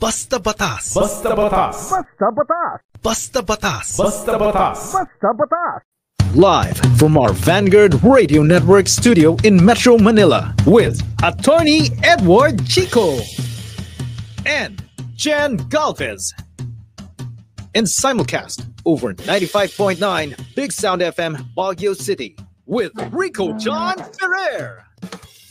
Basta Batas. Basta Batas. Basta Batas. Basta Batas. Basta Batas. Basta Batas. Live from our Vanguard Radio Network studio in Metro Manila with Attorney Edward Chico and Jan Galvez. And simulcast over 95.9 Big Sound FM, Baguio City with Rico John Ferrer.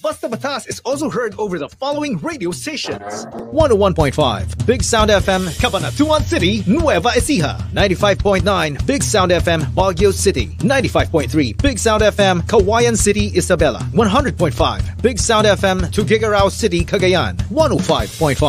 Basta Batas is also heard over the following radio stations: 101.5 Big Sound FM, Cabanatuan City, Nueva Ecija; 95.9 Big Sound FM, Baguio City; 95.3 Big Sound FM, Kawayan City, Isabela; 100.5 Big Sound FM, Tuguegarao City, Cagayan; 105.5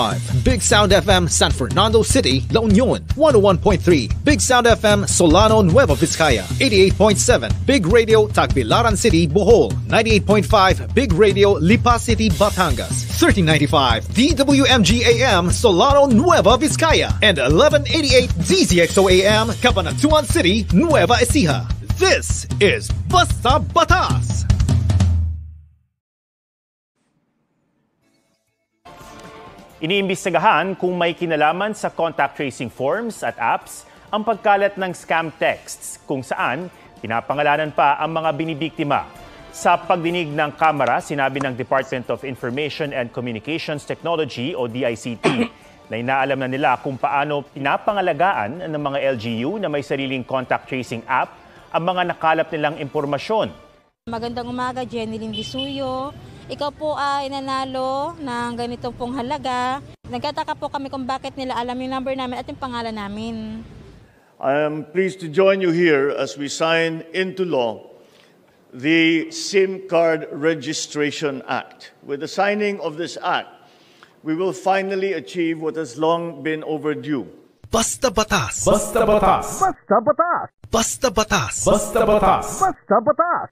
Big Sound FM, San Fernando City, La Union; 101.3 Big Sound FM, Solano, Nueva Vizcaya; 88.7 Big Radio, Tagbilaran City, Bohol; 98.5 Big Radio, Lipa City, Batangas; 1395 DWMG AM, Solano, Nueva Vizcaya; and 1188 DZXO AM, Cabanatuan City, Nueva Ecija. This is Basta Batas. Iniimbestigahan kung may kinalaman sa contact tracing forms at apps ang pagkalat ng scam texts kung saan pinapangalanan pa ang mga binibiktima. Sa pagdinig ng Kamara, sinabi ng Department of Information and Communications Technology o DICT na inaalam na nila kung paano pinapangalagaan ng mga LGU na may sariling contact tracing app ang mga nakalap nilang impormasyon. Magandang umaga, Jeneline Disuyo. Ikaw po ay nanalo ng ganito pong halaga. Nagtataka po kami kung bakit nila alam yung number namin at yung pangalan namin. I am pleased to join you here as we sign into law the SIM Card Registration Act. With the signing of this act, we will finally achieve what has long been overdue. Basta Batas. Basta Batas. Basta Batas. Basta Batas. Basta Batas. Basta Batas.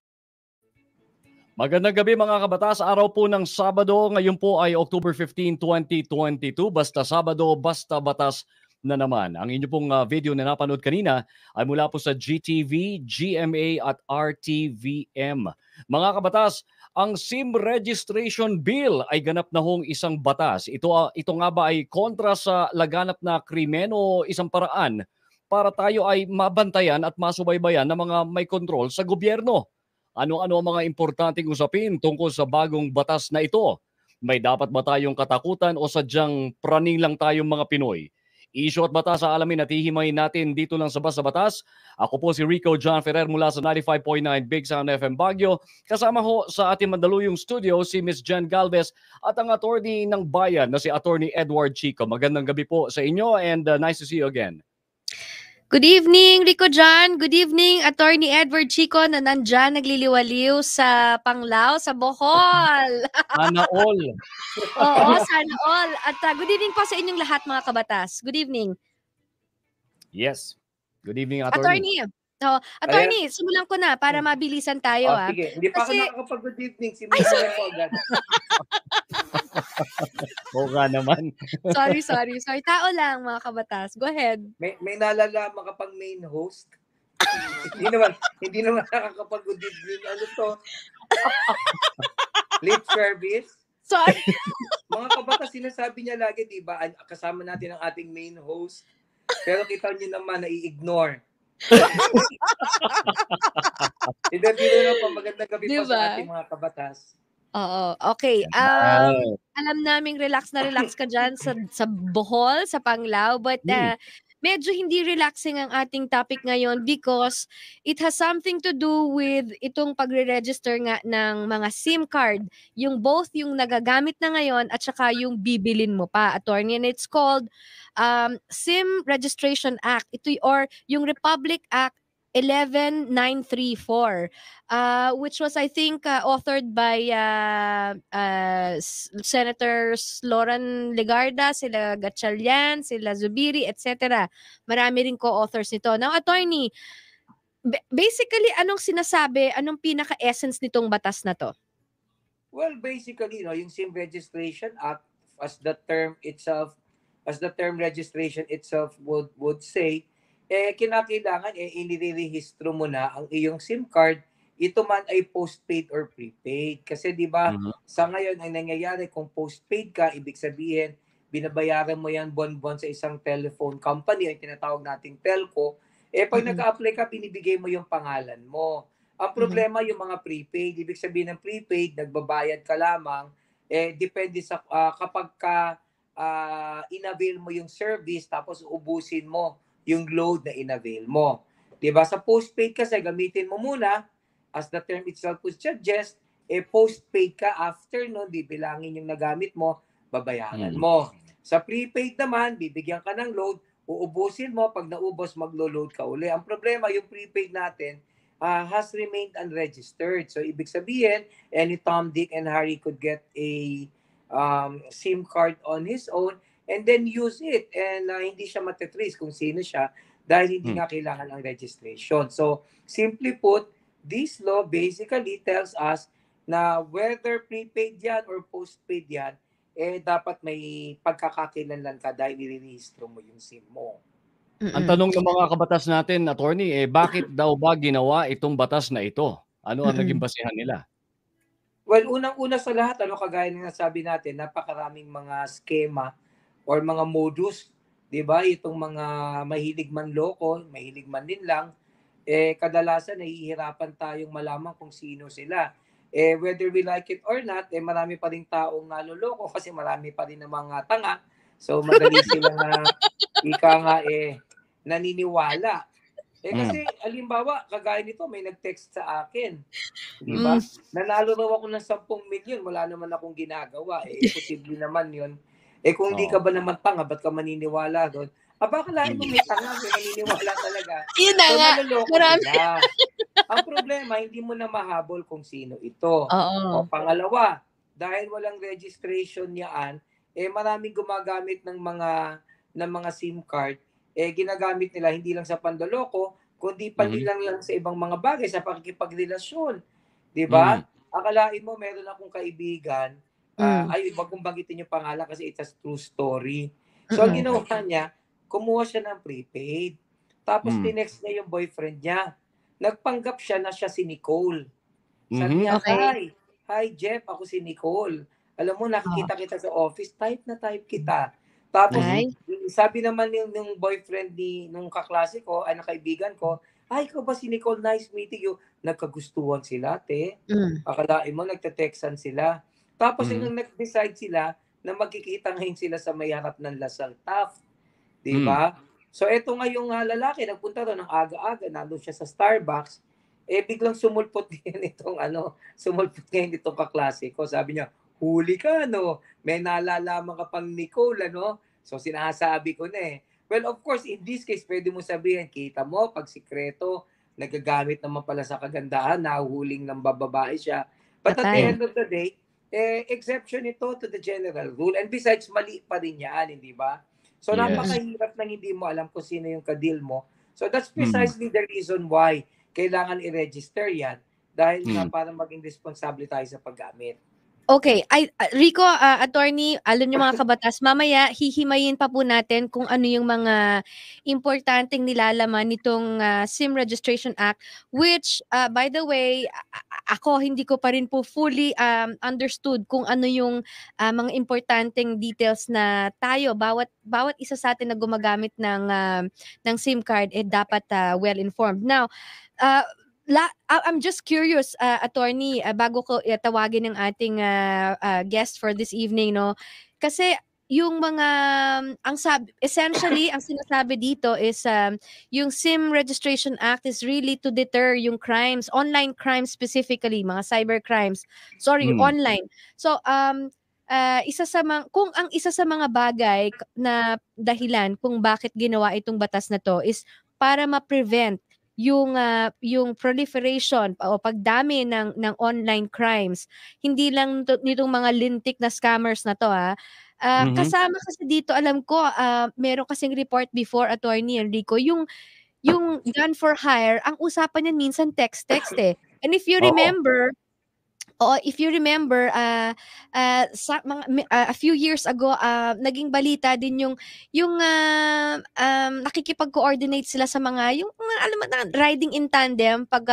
Magandang gabi mga kabatas. Araw po ng Sabado. Ngayon po ay October 15, 2022. Basta Sabado, Basta Batas na naman. Ang inyo pong video na napanood kanina ay mula po sa GTV, GMA at RTVM. Mga kabatas, ang SIM Registration Bill ay ganap na hong isang batas. Ito nga ba ay kontra sa laganap na krimen o isang paraan para tayo ay mabantayan at masubaybayan ng mga may kontrol sa gobyerno? Ano-ano ang mga importanteng usapin tungkol sa bagong batas na ito? May dapat ba tayong katakutan o sadyang praning lang tayong mga Pinoy? Issue at batas sa alamin at hihimayin natin dito lang sa Basta Batas. Ako po si Rico John Ferrer mula sa 95.9 Big Sound FM Baguio. Kasama ho sa ating mandaluyong studio si Ms. Jan Galvez at ang attorney ng bayan na si Attorney Edward Chico. Magandang gabi po sa inyo and nice to see you again. Good evening, Rico John. Good evening, Attorney Edward Chico na nandyan nagliliwaliw sa Panglao, sa Bohol. Sana all. Oo, sana all. At good evening po sa inyong lahat mga kabatas. Good evening. Yes. Good evening, Attorney. Attorney, simulan ko na para mabilisan tayo. Sige, hindi pa ako nakakapag-good evening. Simulan ko agad. Oo nga naman. Sorry. Tao lang mga kabatas. Go ahead. May nalalaman ka pang main host? hindi naman nakakapag-good evening. Ano to? Late service? Sorry. Mga kabatas, sinasabi niya lagi, di ba? Kasama natin ang ating main host. Pero kita niyo naman, nai-ignore. Magandang gabi po sa ating mga kabatas. Oo, okay. Alam naming relax ka dyan sa Bohol, sa Panglao, but medyo hindi relaxing ang ating topic ngayon because it has something to do with itong pagre-register nga ng mga SIM card, yung both yung nagagamit na ngayon at saka yung bibilin mo pa, attorney, and it's called SIM Registration Act. Ito or yung Republic Act 11934, which was I think authored by Senators Loran Legarda, sila Gatchalian, sila Zubiri, etc. Marami rin co-authors nito. Now, attorney, basically anong sinasabi, anong pinaka-essence nitong batas na to? Well, basically, yung SIM Registration Act, as the term registration itself would say, kinakailangan inirehistro mo na ang iyong SIM card, ito man ay postpaid or prepaid. Kasi 'di ba, sa ngayon ang nangyayari kung postpaid ka, ibig sabihin binabayaran mo yan buwan-buwan sa isang telephone company, yung tinatawag nating telco, pag nag-a-apply ka, binibigay mo yung pangalan mo. Ang problema, yung mga prepaid, ibig sabihin ng prepaid, nagbabayad ka lamang, depende sa kapag ka inavail mo yung service, tapos ubusin mo yung load na inavail mo. Diba? Sa postpaid kasi, gamitin mo muna, as the term itself would suggest, postpaid ka, after nun, bibilangin yung nagamit mo, babayaran mo. Sa prepaid naman, bibigyan ka ng load, uubusin mo, pag naubos, maglo-load ka uli. Ang problema, yung prepaid natin has remained unregistered. So, ibig sabihin, any Tom, Dick, and Harry could get a SIM card on his own and then use it. And hindi siya matetrace kung sino siya dahil hindi nga kailangan ang registration. So, simply put, this law basically tells us na whether prepaid yan or postpaid yan, dapat may pagkakakilanlan ka dahil nirehistro mo yung SIM mo. Ang tanong ng mga kabatas natin, attorney, bakit daw ba ginawa itong batas na ito? Ano ang naging basihan nila? Well, unang-una sa lahat, kagaya ng nasabi natin, napakaraming mga skema or mga modus, di ba? Itong mga mahilig man loko, mahilig man din lang, kadalasan nahihirapan tayong malaman kung sino sila. Whether we like it or not, marami pa rin taong naloloko kasi marami pa rin ng mga tanga. So, madali silang naniniwala. Kasi, alimbawa, kagaya nito, may nag-text sa akin. Di ba? Nanalo raw ako ng 10 milyon, wala naman akong ginagawa. Posible naman yun. Kung hindi ka ba naman tanga, ba't ka maniniwala doon? Baka lahat mo may tanga, may maniniwala talaga. Yun na nga. Ang problema, hindi mo na mahabol kung sino ito. Oo. O pangalawa, dahil walang registration niyaan, maraming gumagamit ng mga SIM card, ginagamit nila hindi lang sa pandoloko, kundi pati lang sa ibang mga bagay, sa pakikipagrelasyon. Di ba? Akalain mo, meron akong kaibigan, wag kong banggitin yung pangalan kasi it's a true story. So, ang ginawa niya, kumuha siya ng prepaid. Tapos, tinext niya yung boyfriend niya. Nagpanggap siya na siya si Nicole. Sabi niya, Hi Jeff, ako si Nicole. Alam mo, nakikita kita sa office, type na type kita. Tapos, sabi naman yung boyfriend nung kaklase ko, na kaibigan ko, ikaw ba si Nicole? Nice meeting you. Nagkagustuhan sila, te. Akalain mo, nagte-textan sila. Tapos, yung nag-decide sila na magkikita ngayon sila sa may harap ng Lasal Taft. Diba? So, eto nga yung lalaki, nagpunta doon ng aga-aga, nandun siya sa Starbucks, biglang sumulpot ngayon itong kaklase ko. Sabi niya, huli ka, no? May nalalaman ka pang Nicole, ano? So, sinasabi ko na Well, of course, in this case, pwede mo sabihin, kita mo, pag sikreto, nagagamit naman pala sa kagandahan, nahuhuling ng bababae siya. But at the end of the day, exception ito to the general rule. And besides, mali pa rin yan, hindi ba? So, napakahirap nang hindi mo alam kung sino yung kadil mo. So, that's precisely the reason why kailangan i-register yan dahil para maging responsable tayo sa paggamit. Okay, Rico, attorney, alam niyo mga kabatas, mamaya hihimayin pa po natin kung ano yung mga importanteng nilalaman nitong SIM Registration Act, which, by the way, ako hindi ko pa rin po fully understood kung ano yung mga importanteng details na tayo, bawat isa sa atin na gumagamit ng SIM card, dapat well-informed. Now, I'm just curious, attorney, bago ko tawagin ng ating guest for this evening, no? Kasi yung mga, essentially, ang sinasabi dito is yung SIM Registration Act is really to deter yung crimes, online crimes specifically, mga cyber crimes. Online. So, kung ang isa sa mga bagay na dahilan kung bakit ginawa itong batas na to is para ma-prevent yung proliferation o pagdami ng online crimes, hindi lang nitong mga lintik na scammers na to kasama kasi dito, alam ko, meron kasing report before, Attorney Enrico, yung gun for hire, ang usapan niyan minsan text and if you remember, sa a few years ago, naging balita din yung nakikipag-coordinate sila sa mga alam mo na riding in tandem pag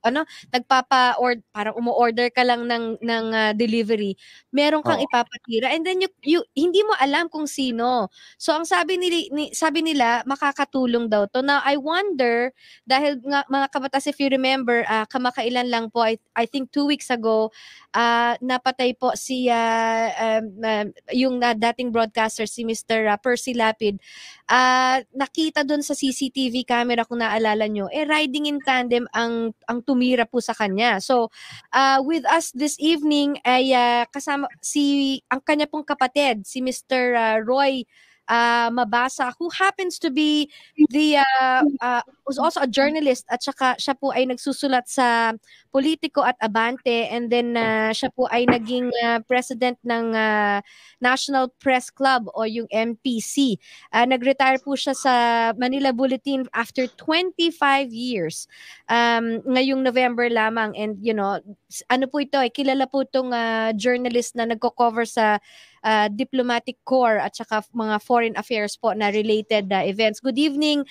parang umu-order ka lang ng delivery, meron kang ipapatira, and then you hindi mo alam kung sino. So ang sabi nila makakatulong daw to. Now I wonder, dahil nga mga kabatas, if you remember, kamakailan lang po, I think 2 weeks ago, napatay po si yung dating broadcaster, si Mr. Percy Lapid. Nakita doon sa CCTV camera, kung naalala nyo, riding in tandem ang tumira po sa kanya. So with us this evening ay kasama ang kanya pong kapatid, si Mr. Roy Mabasa, who happens to be was also a journalist, at saka siya po ay nagsusulat sa Politico at Abante, and then siya po ay naging president ng National Press Club o yung MPC. Nag-retire po siya sa Manila Bulletin after 25 years. Ngayong November lamang, and ano po ito, kilala po itong journalist na nagko-cover sa diplomatic corps at saka mga foreign affairs po na related events. Good evening,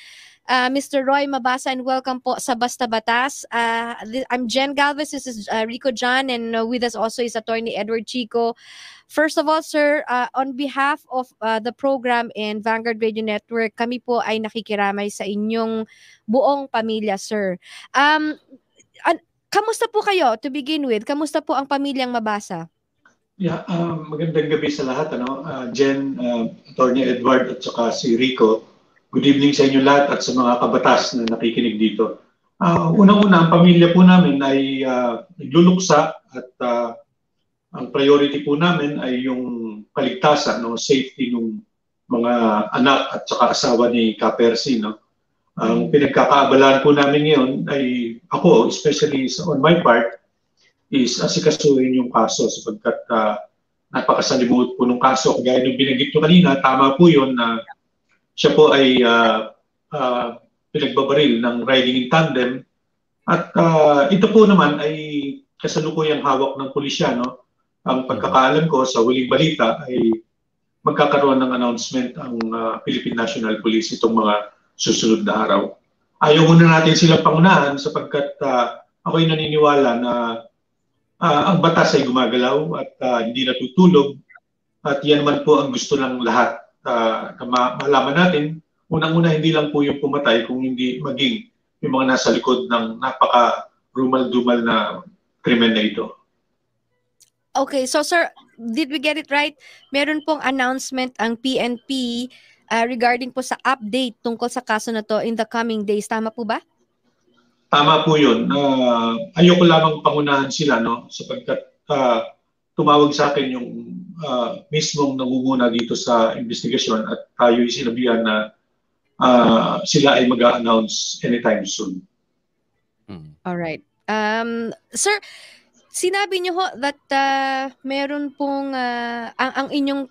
Mr. Roy Mabasa, and welcome po sa Basta Batas. I'm Jen Galvez, this is Rico John, and with us also is Attorney Edward Chico. First of all, sir, on behalf of the program and Vanguard Radio Network, kami po ay nakikiramay sa inyong buong pamilya, sir. Kamusta po kayo to begin with? Kamusta po ang pamilyang Mabasa? Yeah, magandang gabi sa lahat, Jen, Attorney Edward at saka si Rico. Good evening sa inyo lahat at sa mga kabatas na nakikinig dito. Unang-una, ang pamilya po namin ay nagluluksa at ang priority po namin ay yung kaligtasan, safety ng mga anak at saka asawa ni Ka Percy. Ang pinagkakaabalaan po namin ngayon ay ako, especially on my part, is asikasuhin yung kaso sapagkat napakasalimuot po ng kaso. Kagaya nung binanggit nyo kanina, tama po yun na siya po ay pinagbabaril ng riding in tandem. At ito po naman ay kasalukuyang hawak ng pulisya. Ang pagkakaalam ko sa huling balita ay magkakaroon ng announcement ang Philippine National Police itong mga susunod na araw. Ayaw muna natin silang pangunahan sapagkat ako'y naniniwala na ang batas ay gumagalaw at hindi natutulog. At yan naman po ang gusto ng lahat. Na malaman natin, unang-una hindi lang po yung pumatay, kung hindi maging yung mga nasa likod ng napaka-rumal-dumal na krimen na ito. Okay, so sir, did we get it right? Meron pong announcement ang PNP regarding po sa update tungkol sa kaso na to in the coming days. Tama po ba? Tama po yun. Ayoko lamang pangunahan sila, sapagkat tumawag sa akin yung mismong nangunguna dito sa investigasyon at tayo'y sinabihan na sila ay mag-a-announce anytime soon. Alright. Sir, sinabi niyo ho that meron pong ang inyong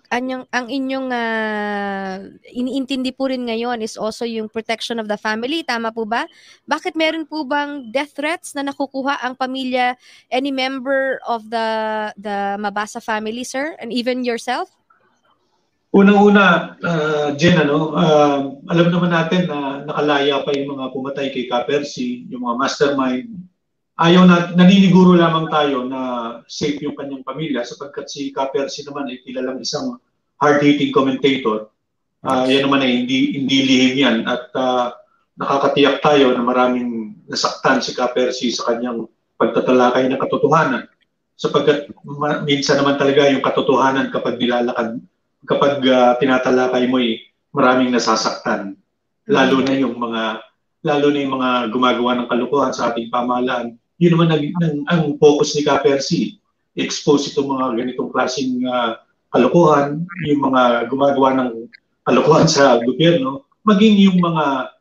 iniintindi po rin ngayon is also yung protection of the family, tama po ba? Bakit meron po bang death threats na nakukuha ang pamilya, any member of the Mabasa family, sir, and even yourself? Unang-una, Jen, alam naman natin na nakalaya pa yung mga pumatay kay Ka Percy, yung mga mastermind. Naniniguro lamang tayo na safe yung kanyang pamilya sapagkat si Ka Percy naman ay kilalang isang hard-hitting commentator. Yan naman ay hindi lihim yan at nakakatiyak tayo na maraming nasaktan si Ka Percy sa kanyang pagtatalakay ng katotohanan. Sapagkat minsan naman talaga yung katotohanan kapag tinatalakay mo maraming nasasaktan. Lalo na yung mga gumagawa ng kalokohan sa ating pamahalaan. Yun naman ang focus ni Ka Percy. Expose itong mga ganitong klaseng kalokohan, yung mga gumagawa ng kalokohan sa gobyerno, maging yung mga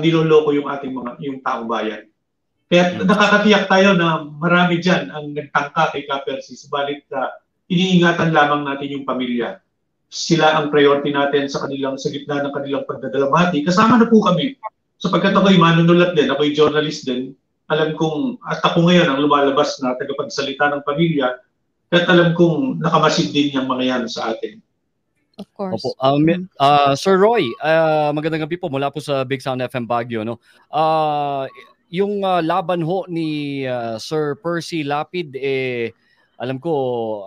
niloloko yung ating yung taong bayan. Kaya nakakatiyak tayo na marami dyan ang nagtangka kay Ka Percy, subalit iniingatan lamang natin yung pamilya. Sila ang priority natin sa gitna ng kanilang pagdadalamhati. Kasama na po kami. Sapagkat ako'y manunulat din, ako'y journalist din, alam kong, at ako ngayon ang lumalabas na tagapagsalita ng pamilya, at alam kong nakamasid din yung mga yan sa atin. Of course. Opo. Sir Roy, magandang gabi po mula po sa Big Sound FM Baguio. yung laban ho ni Sir Percy Lapid, alam ko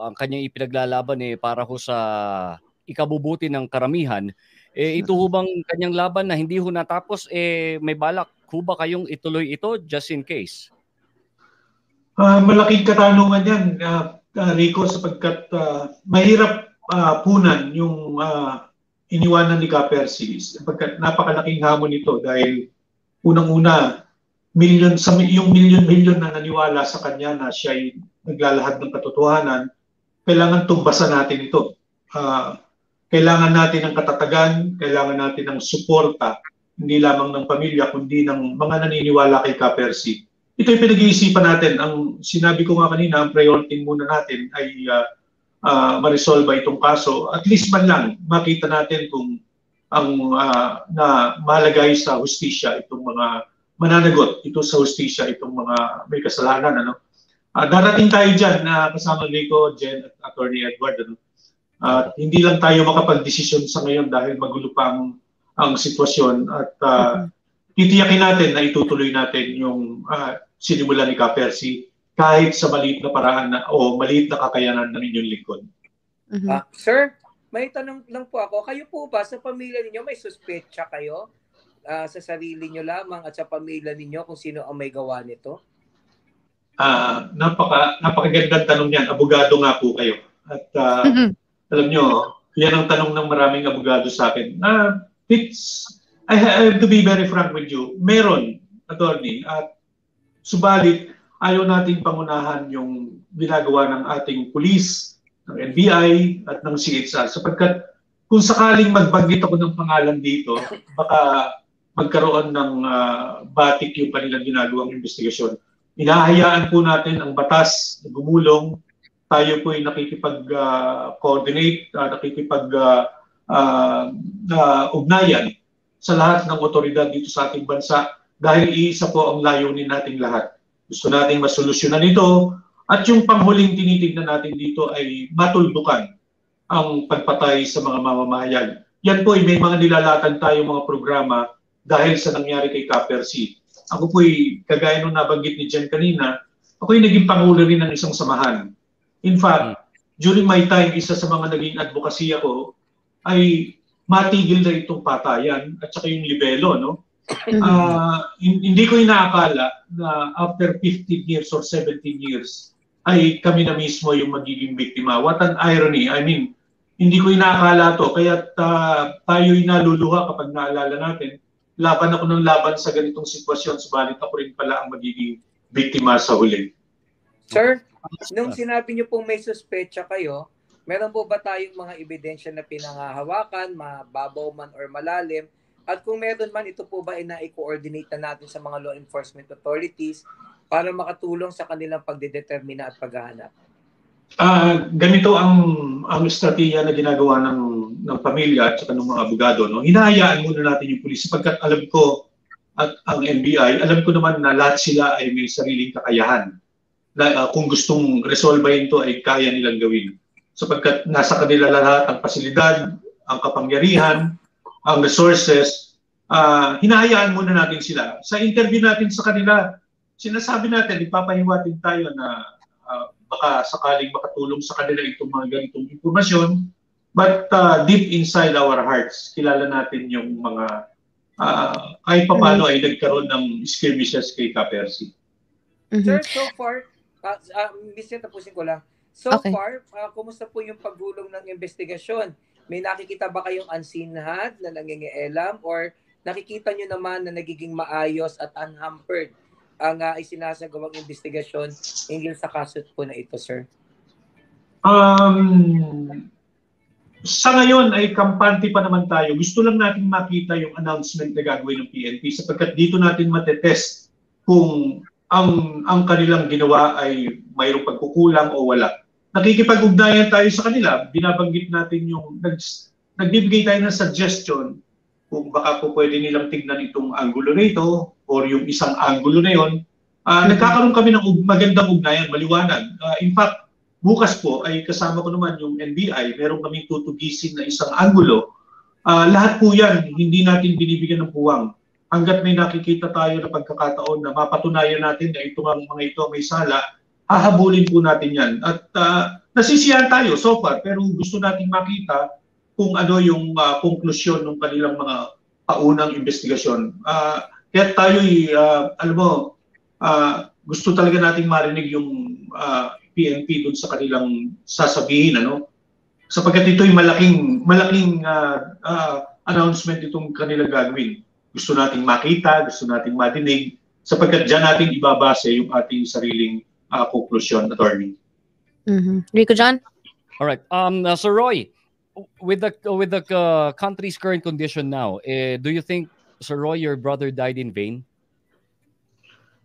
ang kanyang ipinaglalaban para ho sa ikabubuti ng karamihan. Ito ho bang kanyang laban na hindi ho natapos, may balak ho ba kayong ituloy ito just in case? Malaking katanungan yan, Rico, sapagkat mahirap punan yung iniwanan ni Ka-Percy, sapagkat napakalaking hamon ito dahil unang-una, yung milyon na naniwala sa kanya na siya ay naglalahad ng katotohanan, kailangan tumbasan natin ito. Kailangan natin ng katatagan, kailangan natin ng suporta, hindi lamang ng pamilya, kundi ng mga naniniwala kay Ka-Percy. Ito yung pinag-iisipan natin. Ang sinabi ko nga kanina, ang priority muna natin ay ma-resolve itong kaso. At least man lang, makita natin kung ang na malagay sa hustisya itong mga mananagot ito sa hustisya, itong mga may kasalanan. Darating tayo dyan na kasama Rico, Jen at Attorney Edward. Hindi lang tayo makapag-desisyon sa ngayon dahil magulo pa ang sitwasyon at titiyakin natin na itutuloy natin yung sinimula ni Ka-Percy kahit sa maliit na paraan o maliit na kakayanan ng inyong lingkod. Sir, may tanong lang po ako. Kayo po ba sa pamilya ninyo may suspetsa kayo sa sarili nyo lamang at sa pamilya ninyo kung sino ang may gawa nito? Napakagandang tanong yan. Abogado nga po kayo. At alam nyo, yan ang tanong ng maraming abogado sa akin. I have to be very frank with you. Meron, attorney. At subalit, ayaw nating pangunahan yung ginagawa ng ating pulis, ng NBI, at ng CHR. Sapagkat kung sakaling magbanggit ako ng pangalan dito, baka magkaroon ng batik yung kanilang ginagawang investigasyon. Hinahayaan po natin ang batas na gumulong. Tayo po ay nakikipag-coordinate, nakikipag-ugnayan sa lahat ng otoridad dito sa ating bansa dahil iisa po ang layunin nating lahat. Gusto nating masolusyonan ito at yung panghuling tinitignan natin dito ay matuldukan ang pagpatay sa mga mamamayan. Yan po ay may mga nilalatan tayong mga programa dahil sa nangyari kay Ka-Percy. Ako po ay kagaya nung nabanggit ni Jen kanina, ako ay naging pangulo rin ng isang samahan. In fact, during my time, isa sa mga naging advocacy ako ay matigil na itong patayan at saka yung libelo. No? Hindi ko inaakala na after 15 years or 17 years ay kami na mismo yung magiging biktima. What an irony. I mean, hindi ko inaakala to. Kaya tayo'y naluluha kapag naalala natin. Laban ako ng laban sa ganitong sitwasyon, subalit ako rin pala ang magiging biktima sa huli. Sir, nung sinabi niyo pong may suspetsa kayo, meron po ba tayong mga ebidensya na pinangahawakan, mababaw man or malalim? At kung meron man, ito po ba ay na-coordinate na natin sa mga law enforcement authorities para makatulong sa kanilang pagdedetermina at paghahanap? Ganito ang estratehiya na ginagawa ng pamilya at saka ng mga abogado. No? Hinahayaan muna natin yung pulis sapagkat alam ko at ang NBI, alam ko naman na lahat sila ay may sariling kakayahan. Na, kung gustong resolbahin ito ay kaya nilang gawin. Sapagkat nasa kanila lahat ang pasilidad, ang kapangyarihan, ang resources, hinahayaan muna natin sila. Sa interview natin sa kanila, sinasabi natin, ipapahiwatig tayo na baka sakaling makatulong sa kanila itong mga ganitong impormasyon. But deep inside our hearts, kilala natin yung mga kahit paano ay nagkaroon ng skirmishes kay Ka-Percy. Sir, so far, Mr. tapusin ko lang. So far, kumusta po yung paggulong ng investigasyon? May nakikita ba kayong unseen hand na nangingielam or nakikita nyo naman na nagiging maayos at unhampered ang isinasagawang investigasyon hinggil sa kaso po na ito, sir? Sa ngayon ay kampante pa naman tayo. Gusto lang natin makita yung announcement na gagawin ng PNP sapagkat dito natin matetest kung ang kanilang ginawa ay mayroong pagkukulang o wala. Nakikipag-ugnayan tayo sa kanila. Binabanggit natin yung nagbibigay tayo ng suggestion kung baka po pwede nilang tignan itong angulo na ito or yung isang angulo na yon. Nagkakaroon kami ng magandang ugnayan, maliwanag. In fact, bukas po ay kasama ko naman yung NBI. Meron kaming tutugisin na isang angulo. Lahat po yan, hindi natin binibigyan ng puwang. hanggat may nakikita tayo na pagkakataon na mapatunayan natin na ito ang mga ito may sala, hahabulin po natin yan. At nasisiyahan tayo so far, pero gusto nating makita kung ano yung konklusyon ng kanilang mga paunang investigasyon. Kaya tayo, alam mo, gusto talaga nating marinig yung PNP dun sa kanilang sasabihin, ano? Sapagkat ito'y malaking announcement itong kanilang gagawin. Gusto nating makita, gusto nating madinig, sapagkat dyan natin ibabase yung ating sariling konklusyon, attorney. Rico John? All right. Sir Roy, with the country's current condition now, do you think, Sir Roy, your brother died in vain?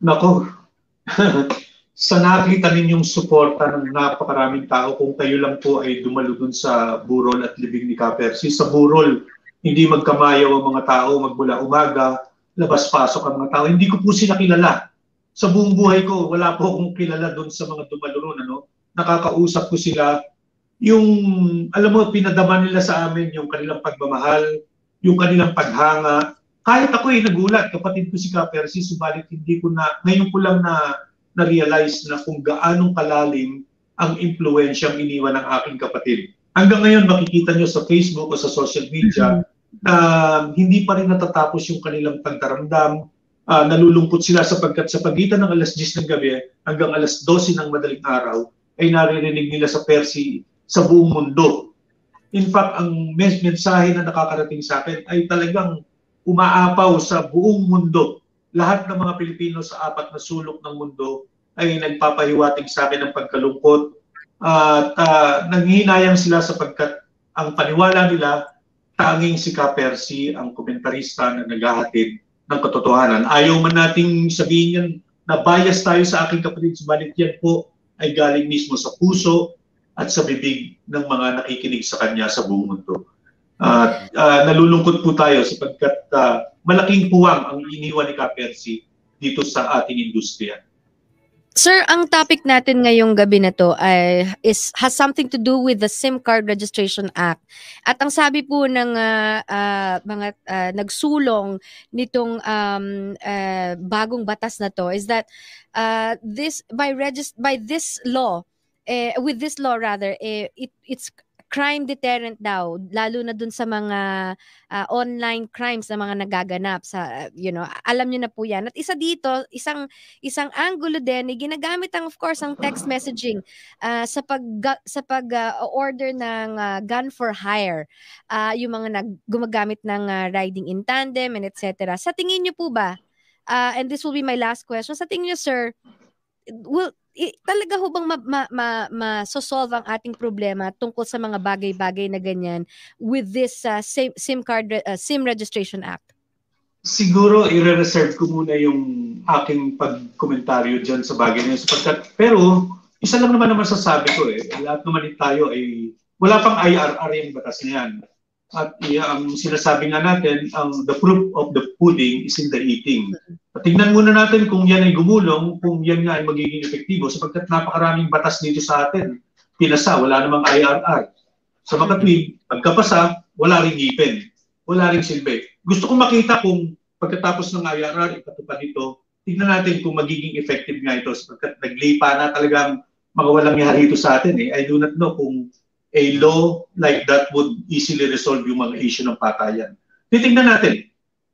Nako, sa nakita ninyong suporta ng napakaraming tao, kung kayo lang po ay dumalo dun sa burol at libing ni Ka-Percy, sa burol, hindi magkamayaw ang mga tao, magmula umaga, labas-pasok ang mga tao. Hindi ko po sila kilala. Sa buong buhay ko, wala po akong kilala dun sa mga dumalo ron, ano? Nakakausap ko sila. Yung, alam mo, pinadama nila sa amin yung kanilang pagmamahal, yung kanilang paghanga. Kahit ako nagulat, kapatid ko si Ka-Percy, subalit hindi ko na, ngayon ko lang na-realize na kung gaanong kalalim ang impluensyang iniwan ng aking kapatid. Hanggang ngayon, makikita nyo sa Facebook o sa social media, hindi pa rin natatapos yung kanilang pagdaramdam. Nalulungkot sila sapagkat sa pagitan ng alas 10 ng gabi hanggang alas 12 ng madaling araw, ay naririnig nila sa Percy sa buong mundo. In fact, ang mensahe na nakakarating sa akin ay talagang umaapaw sa buong mundo. Lahat ng mga Pilipino sa 4 na sulok ng mundo ay nagpapahiwatig sa akin ng pagkalungkot at nanghihinayang sila sapagkat ang paniwala nila tanging si Ka-Percy ang komentarista na naghahatid ng katotohanan. Ayaw man nating sabihin yan na bias tayo sa aking kapatid, subalit yan po ay galing mismo sa puso at sa bibig ng mga nakikinig sa kanya sa buong mundo. Nalulungkot po tayo sapagkat malaking puwang ang iniwan ni Ka-Percy dito sa ating industriya. Sir, ang topic natin ngayong gabi na to has something to do with the SIM Card Registration Act. At ang sabi po ng mga nagsulong nitong bagong batas na to is that with this law rather, it's crime deterrent daw, lalo na dun sa mga online crimes na mga nagaganap sa, alam nyo na po yan. At isa dito, isang angulo din, ginagamit of course ang text messaging sa pag-order ng gun for hire, yung mga gumagamit ng riding in tandem and etc. Sa tingin nyo po ba, and this will be my last question, sa tingin nyo sir, talaga ho bang ma-solve ang ating problema tungkol sa mga bagay-bagay na ganyan with this SIM Registration Act? Siguro i-reserve ko muna yung aking pagkomentaryo dyan sa bagay na yun. Pero isa lang naman masasabi ko lahat naman tayo ay wala pang IRR yung batas na yan. At ang sinasabi nga natin, the proof of the pudding is in the eating. At tingnan muna natin kung yan ay gumulong, kung yan nga ay magiging epektibo, sapagkat napakaraming batas dito sa atin. Pinasa, wala namang IRR. Sa makatwid, pagkapasa, wala ring ngipin, wala ring silbi. Gusto kong makita kung pagkatapos ng IRR, ipatupad dito, tingnan natin kung magiging effective nga ito, sapagkat naglipa na talagang mga walang yari ito sa atin. I do not know kung a law like that would easily resolve yung mga issue ng patayan. Titingnan natin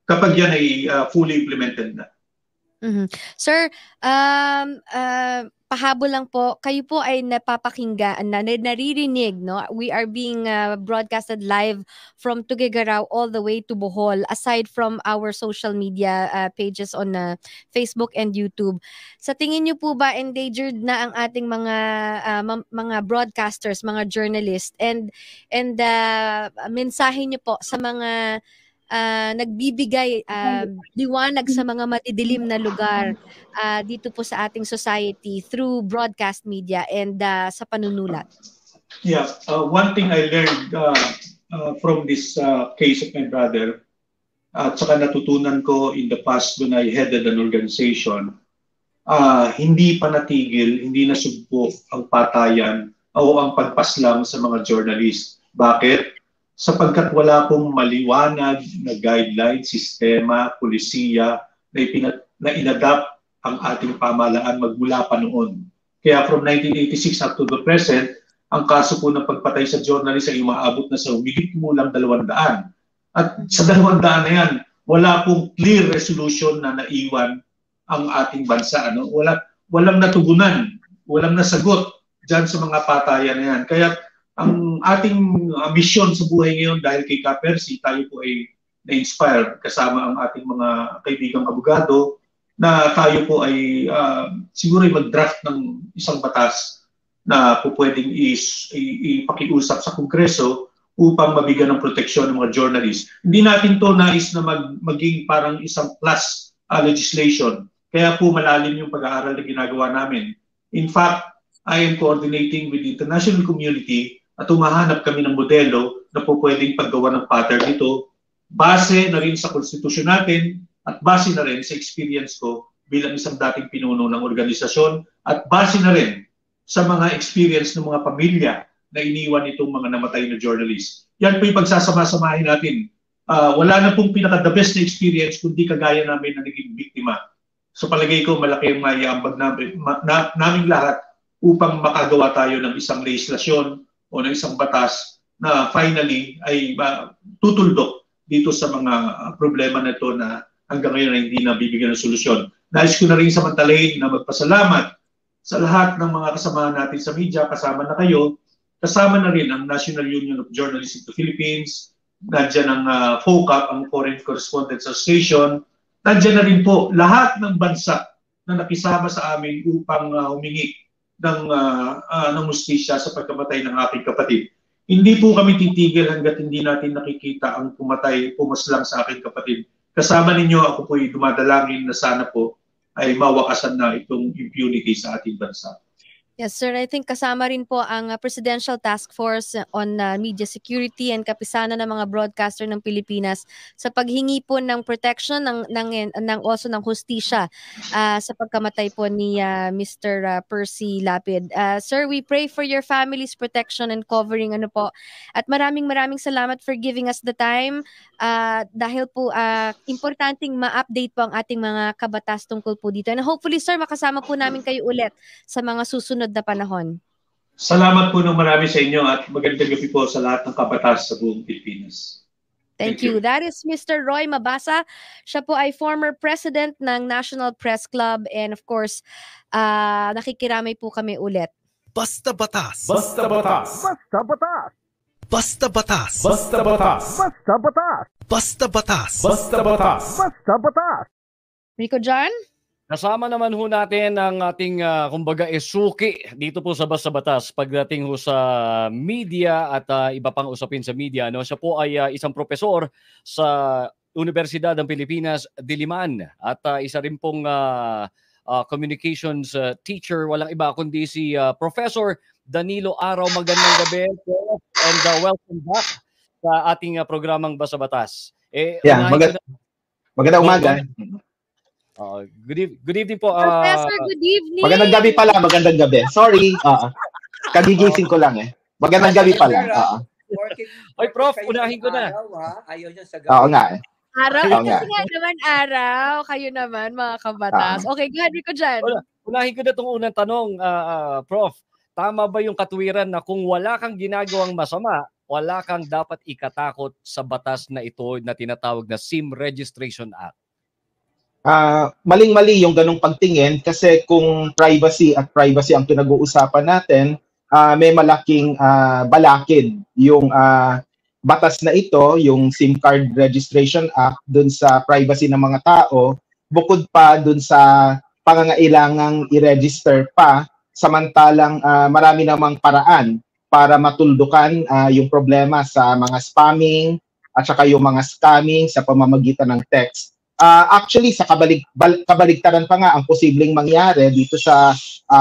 kapag yan ay fully implemented na. Sir, pahabol lang po, kayo po ay napapakinggan, naririnig, no? We are being broadcasted live from Tuguegarao all the way to Bohol, aside from our social media pages on Facebook and YouTube. Sa tingin niyo po ba endangered na ang ating mga broadcasters, mga journalists, and mensahe niyo po sa mga nagbibigay liwanag sa mga madidilim na lugar dito po sa ating society through broadcast media and sa panunulat? Yeah, one thing I learned from this case of my brother at saka natutunan ko in the past when I headed an organization, hindi pa natigil, hindi nasugpo ang patayan o ang pagpaslang sa mga journalist. Bakit? sapagkat wala pong maliwanag na guideline, sistema, pulisiya na inadapt ang ating pamahalaan magmula pa noon. Kaya from 1986 up to the present, ang kaso po ng pagpatay sa journalist ay umaabot na sa humigit kumulang 200. At sa 200 na yan, wala pong clear resolution na naiwan ang ating bansa. Ano? Walang natugunan, walang nasagot dyan sa mga patayan na yan. Kaya ang ating mission sa buhay ngayon dahil kay Ka Percy, tayo po ay na-inspire kasama ang ating mga kaibigang abogado na tayo po ay siguro ay mag-draft ng isang batas na po pwedeng ipakiusap sa Kongreso upang mabigyan ng proteksyon ng mga journalists. Hindi natin to nais na maging parang isang plus legislation. Kaya po malalim yung pag-aaral na ginagawa namin. In fact, I am coordinating with the international community at humahanap kami ng modelo na po pwedeng paggawa ng pattern nito base na rin sa konstitusyon natin at base na rin sa experience ko bilang isang dating pinuno ng organisasyon at base na rin sa mga experience ng mga pamilya na iniwan itong mga namatay na journalists. Yan po yung pagsasama-samahin natin. Wala na pong pinaka-the best na experience kundi kagaya namin na naging biktima. So palagay ko malaki ang maiambag naming lahat upang makagawa tayo ng isang legislasyon o ng isang batas na finally ay tutuldok dito sa mga problema na ito na hanggang ngayon ay hindi nabibigyan ng solusyon. Nais ko na rin samantalahin na magpasalamat sa lahat ng mga kasamahan natin sa media, kasama na kayo, kasama na rin ang National Union of Journalists in the Philippines, nandiyan ang FOCAP, ang Foreign Correspondents Association, nandiyan na rin po lahat ng bansa na nakisama sa amin upang humingi ng hustisya sa pagkamatay ng aking kapatid. Hindi po kami titigil hanggat hindi natin nakikita ang pumaslang sa aking kapatid. Kasama ninyo, ako po'y dumadalangin na sana po ay mawakasan na itong impunity sa ating bansa. Yes, sir. I think kasama rin po ang Presidential Task Force on Media Security and kapisanan ng mga broadcaster ng Pilipinas sa paghingi po ng protection ng also ng hustisya sa pagkamatay po ni Mr. Percy Lapid. Sir, we pray for your family's protection and covering po. At maraming salamat for giving us the time dahil po importanteng ma-update po ang ating mga kabatas tungkol po dito. And hopefully, sir, makasama po namin kayo ulit sa mga susunod na panahon. Salamat po ng marami sa inyo at magandang gabi po sa lahat ng kabatas sa buong Pilipinas. Thank you. That is Mr. Roy Mabasa. Siya po ay former president ng National Press Club and of course, nakikiramay po kami ulit. Basta Batas. Basta Batas. Basta Batas. Basta Batas. Basta Batas. Basta Batas. Basta Batas. Basta Batas. Basta Batas. Rico John? Kasama naman ho natin ang ating kumbaga suki dito po sa Basta Batas pagdating ho sa media at iba pang usapin sa media. No? Siya po ay isang profesor sa Universidad ng Pilipinas, Diliman at isa rin pong communications teacher. Walang iba kundi si Professor Danilo Araw. Magandang gabi po and welcome back sa ating programang Basta Batas. Magandang umaga. Good evening po. Professor, good evening. Magandang gabi pala, magandang gabi. Sorry, kagigising ko lang eh. Magandang gabi pala. Oy, Prof, unahin ko na. Ayaw niya sa gabi. Oo nga eh. Araw, kasi nga naman araw. Kayo naman, mga kabatas. Okay, go ahead, Rico dyan. Unahin ko na itong unang tanong, Prof. Tama ba yung katwiran na kung wala kang ginagawang masama, wala kang dapat ikatakot sa batas na ito na tinatawag na SIM Registration Act? Maling-mali yung ganong pagtingin kasi kung privacy ang pinag-uusapan natin, may malaking balakid yung batas na ito, yung SIM Card Registration Act dun sa privacy ng mga tao, bukod pa dun sa pangangailangang i-register pa, samantalang marami namang paraan para matuldukan yung problema sa mga spamming at saka yung mga scamming sa pamamagitan ng text. Actually, sa kabaligtaran pa nga ang posibleng mangyari dito sa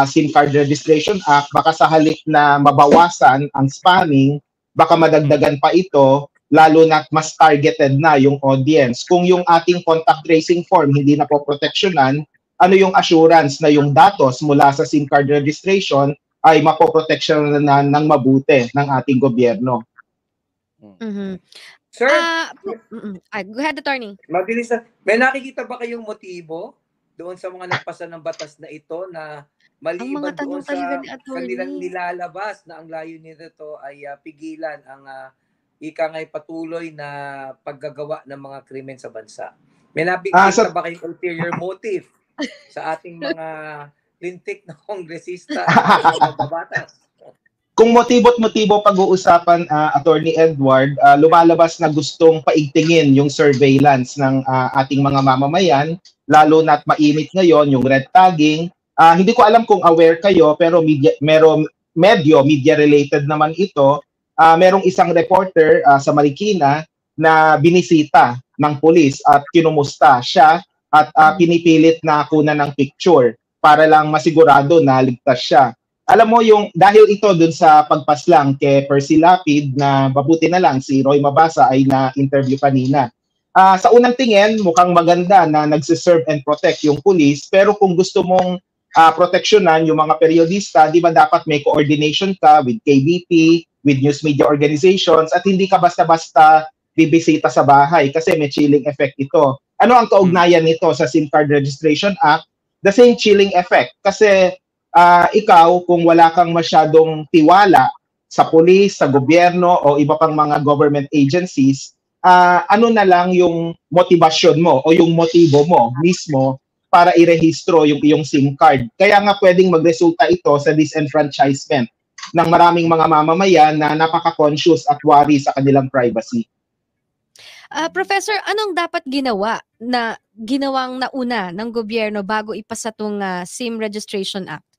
SIM Card Registration Act, baka sa halip na mabawasan ang spamming, baka madagdagan pa ito, lalo na mas targeted na yung audience. Kung yung ating contact tracing form hindi na po proteksyonan, ano yung assurance na yung datos mula sa SIM Card Registration ay mapoproteksyonan na ng mabuti ng ating gobyerno? Sir, go ahead, attorney. mabilis na. May nakikita ba kayong motibo doon sa mga nagpasa ng batas na ito na maliban doon sa kanilang nilalabas na ang layunin nito ay pigilan ang ika nga'y patuloy na paggagawa ng mga krimen sa bansa? May nakikita ba kayong ulterior motive sa ating mga lintik na kongresista at magbabatas? Kung motibo't motibo pag-uusapan, Attorney Edward, lumalabas na gustong paigtingin yung surveillance ng ating mga mamamayan, lalo na't mainit ngayon yung red tagging. Hindi ko alam kung aware kayo, pero media-related naman ito. Merong isang reporter sa Marikina na binisita ng pulis at kinumusta siya at pinipilit na kunan ng picture para lang masigurado na ligtas siya. Alam mo yung dahil ito dun sa pagpaslang kay Percy Lapid na mabuti na lang si Roy Mabasa ay na-interview kanina. Sa unang tingin, mukhang maganda na nagsiserve and protect yung police, pero kung gusto mong proteksyonan yung mga periodista, di ba dapat may coordination ka with KBP, with news media organizations, at hindi ka basta-basta bibisita sa bahay kasi may chilling effect ito. Ano ang kaugnayan nito sa SIM Card Registration Act? The same chilling effect kasi ikaw, kung wala kang masyadong tiwala sa police, sa gobyerno, o iba pang mga government agencies, ano na lang yung motivasyon mo o yung motibo mo mismo para irehistro yung iyong SIM card. Kaya nga pwedeng magresulta ito sa disenfranchisement ng maraming mga mamamayan na napaka-conscious at worry sa kanilang privacy. Professor, anong dapat ginawang nauna ng gobyerno bago ipasa itong SIM Registration Act?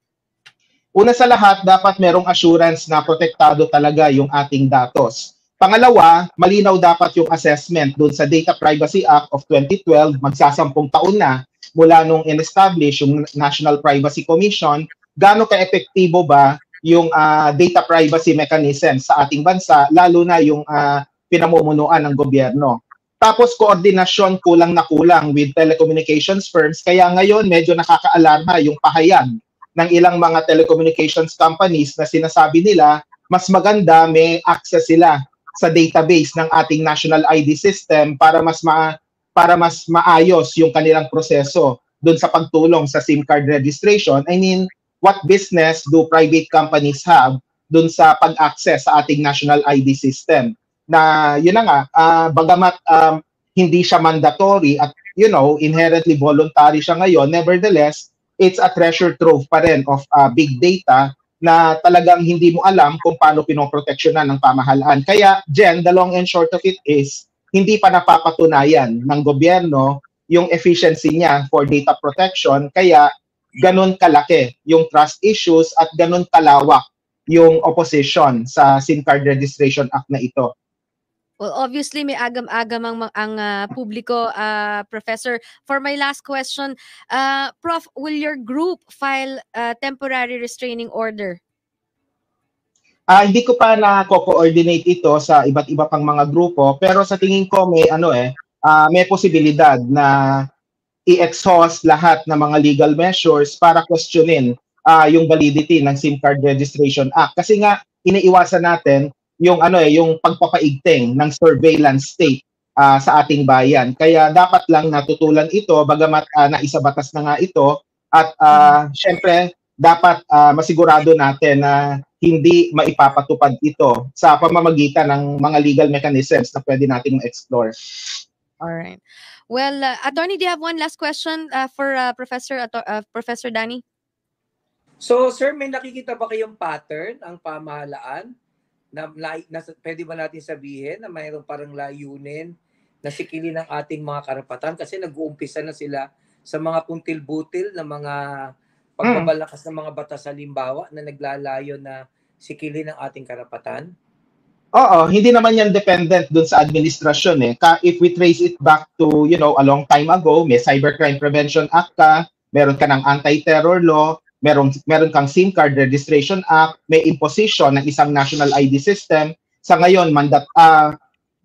Una sa lahat, dapat merong assurance na protektado talaga yung ating datos. Pangalawa, malinaw dapat yung assessment dun sa Data Privacy Act of 2012, magsasampung taon na mula nung in-establish yung National Privacy Commission, gaano ka-epektibo ba yung data privacy mechanism sa ating bansa, lalo na yung pinamumunuan ng gobyerno. Tapos koordinasyon kulang na kulang with telecommunications firms, kaya ngayon medyo nakakaalarma yung pahayag ng ilang mga telecommunications companies na sinasabi nila mas maganda may access sila sa database ng ating national ID system para mas maayos yung kanilang proseso doon sa pagtulong sa SIM card registration. I mean, what business do private companies have doon sa pag-access sa ating national ID system? Na yun na nga, bagamat hindi siya mandatory at inherently voluntary siya ngayon, nevertheless, it's a treasure trove pa rin of big data na talagang hindi mo alam kung paano pinoproteksyonan ng pamahalaan. Kaya, Jen, the long and short of it is, hindi pa napapatunayan ng gobyerno yung efficiency niya for data protection, kaya ganun kalaki yung trust issues at ganun kalawak yung opposition sa SIM Card Registration Act na ito. Well, obviously, may agam-agam ang publiko, Professor. For my last question, Prof, will your group file a temporary restraining order? Hindi ko pa na-coordinate ito sa iba't iba pang mga grupo, pero sa tingin ko may posibilidad na i-exhaust lahat ng mga legal measures para questionin yung validity ng SIM Card Registration Act. Kasi nga, iniiwasan natin yung pagpapaigting ng surveillance state sa ating bayan. Kaya dapat lang natutulan ito bagamat naisabatas na nga ito at syempre dapat masigurado natin na hindi maipapatupad ito sa pamamagitan ng mga legal mechanisms na pwede nating ma-explore. All right. Well, Attorney, do you have one last question for Professor Danny? So, sir, may nakikita ba kayong pattern ang pamahalaan na pwede ba natin sabihin na mayroong parang layunin na sikilin ang ating mga karapatan kasi nag-uumpisa na sila sa mga puntil-butil na mga pagbabalakas ng mga batas halimbawa na naglalayo na sikilin ang ating karapatan? Oo, hindi naman yan dependent dun sa administrasyon eh. If we trace it back to, a long time ago, may Cybercrime Prevention Act ka, meron ka ng anti-terror law, meron kang SIM Card Registration Act, may imposition ng isang national ID system. Sa ngayon,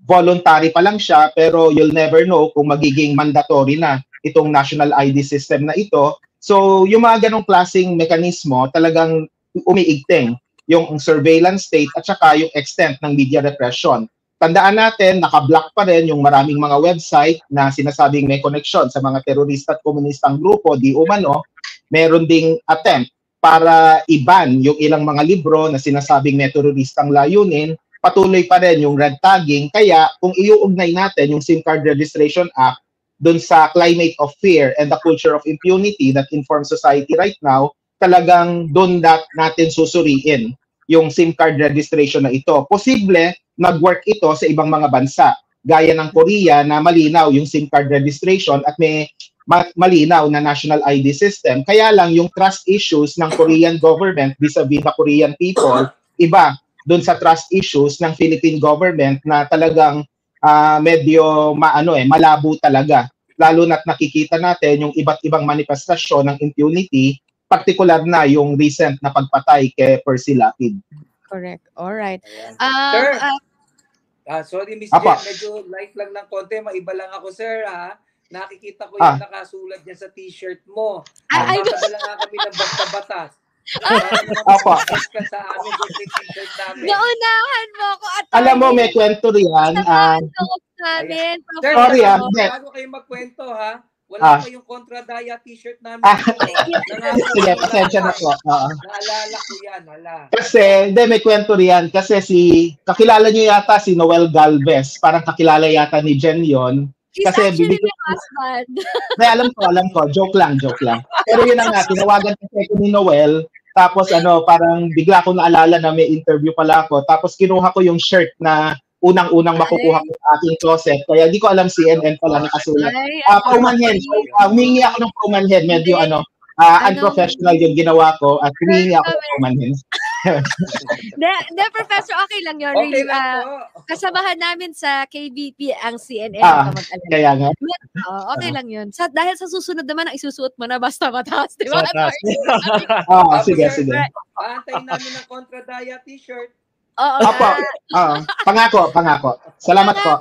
voluntary pa lang siya, pero you'll never know kung magiging mandatory na itong national ID system na ito. So, yung mga ganong klaseng mekanismo, talagang umiigting yung surveillance state at saka yung extent ng media repression. tandaan natin, naka-block pa rin yung maraming mga website na sinasabing may connection sa mga terorista at komunistang grupo, di umano, meron ding attempt para i-ban yung ilang mga libro na sinasabing may teroristang layunin, patuloy pa rin yung red tagging. Kaya kung iuugnay natin yung SIM Card Registration Act dun sa climate of fear and the culture of impunity that informs society right now, talagang dun natin susuriin yung SIM card registration na ito. Posible nag-work ito sa ibang mga bansa, gaya ng Korea na malinaw yung SIM card registration at may malinaw na national ID system. Kaya lang yung trust issues ng Korean government vis-a-vis the Korean people, iba dun sa trust issues ng Philippine government na talagang medyo malabo talaga. Lalo na't nakikita natin yung iba't ibang manifestasyon ng impunity, particular na yung recent na pagpatay kay Percy Lapid. Correct. All right. Sir, sorry Miss Jen, medyo light lang ng konti, maiba lang ako sir ha. Nakikita ko yung nakasulat niya sa t-shirt mo. Nakakadala nga kami ng basta-batas. Apa. Naunahan mo ako. Alam mo, may kwento riyan. Sorry, bago kayo magkwento ha. Wala pa yung Kontra-Daya t-shirt namin. Sige, pasensya na po. Naalala ko yan, hala. Kasi, may kwento riyan. Kasi kakilala nyo yata si Noel Galvez. Parang kakilala yata ni Jen yon. He's actually my husband. Alam ko. Joke lang. Pero yun na nga, tinawagan kasi ko ni Noel. Tapos parang bigla ko naalala na may interview pala ako. Tapos kinuha ko yung shirt na unang-unang makukuha ko sa aking closet. Kaya di ko alam CNN pala nakasulat. Paumanhin. Humingi ako ng paumanhin. Medyo unprofessional yung ginawa ko at humingi ako ng paumanhin. De, Professor, okay lang yun. Okay lang po. Kasamahan namin sa KBP ang CNN. Kaya nga. Okay lang yun. Dahil sa susunod naman, ang isusuot mo na basta-batas. Di ba? Sige. Aantayin namin ng Kontra-Daya t-shirt. Pangako. Salamat po.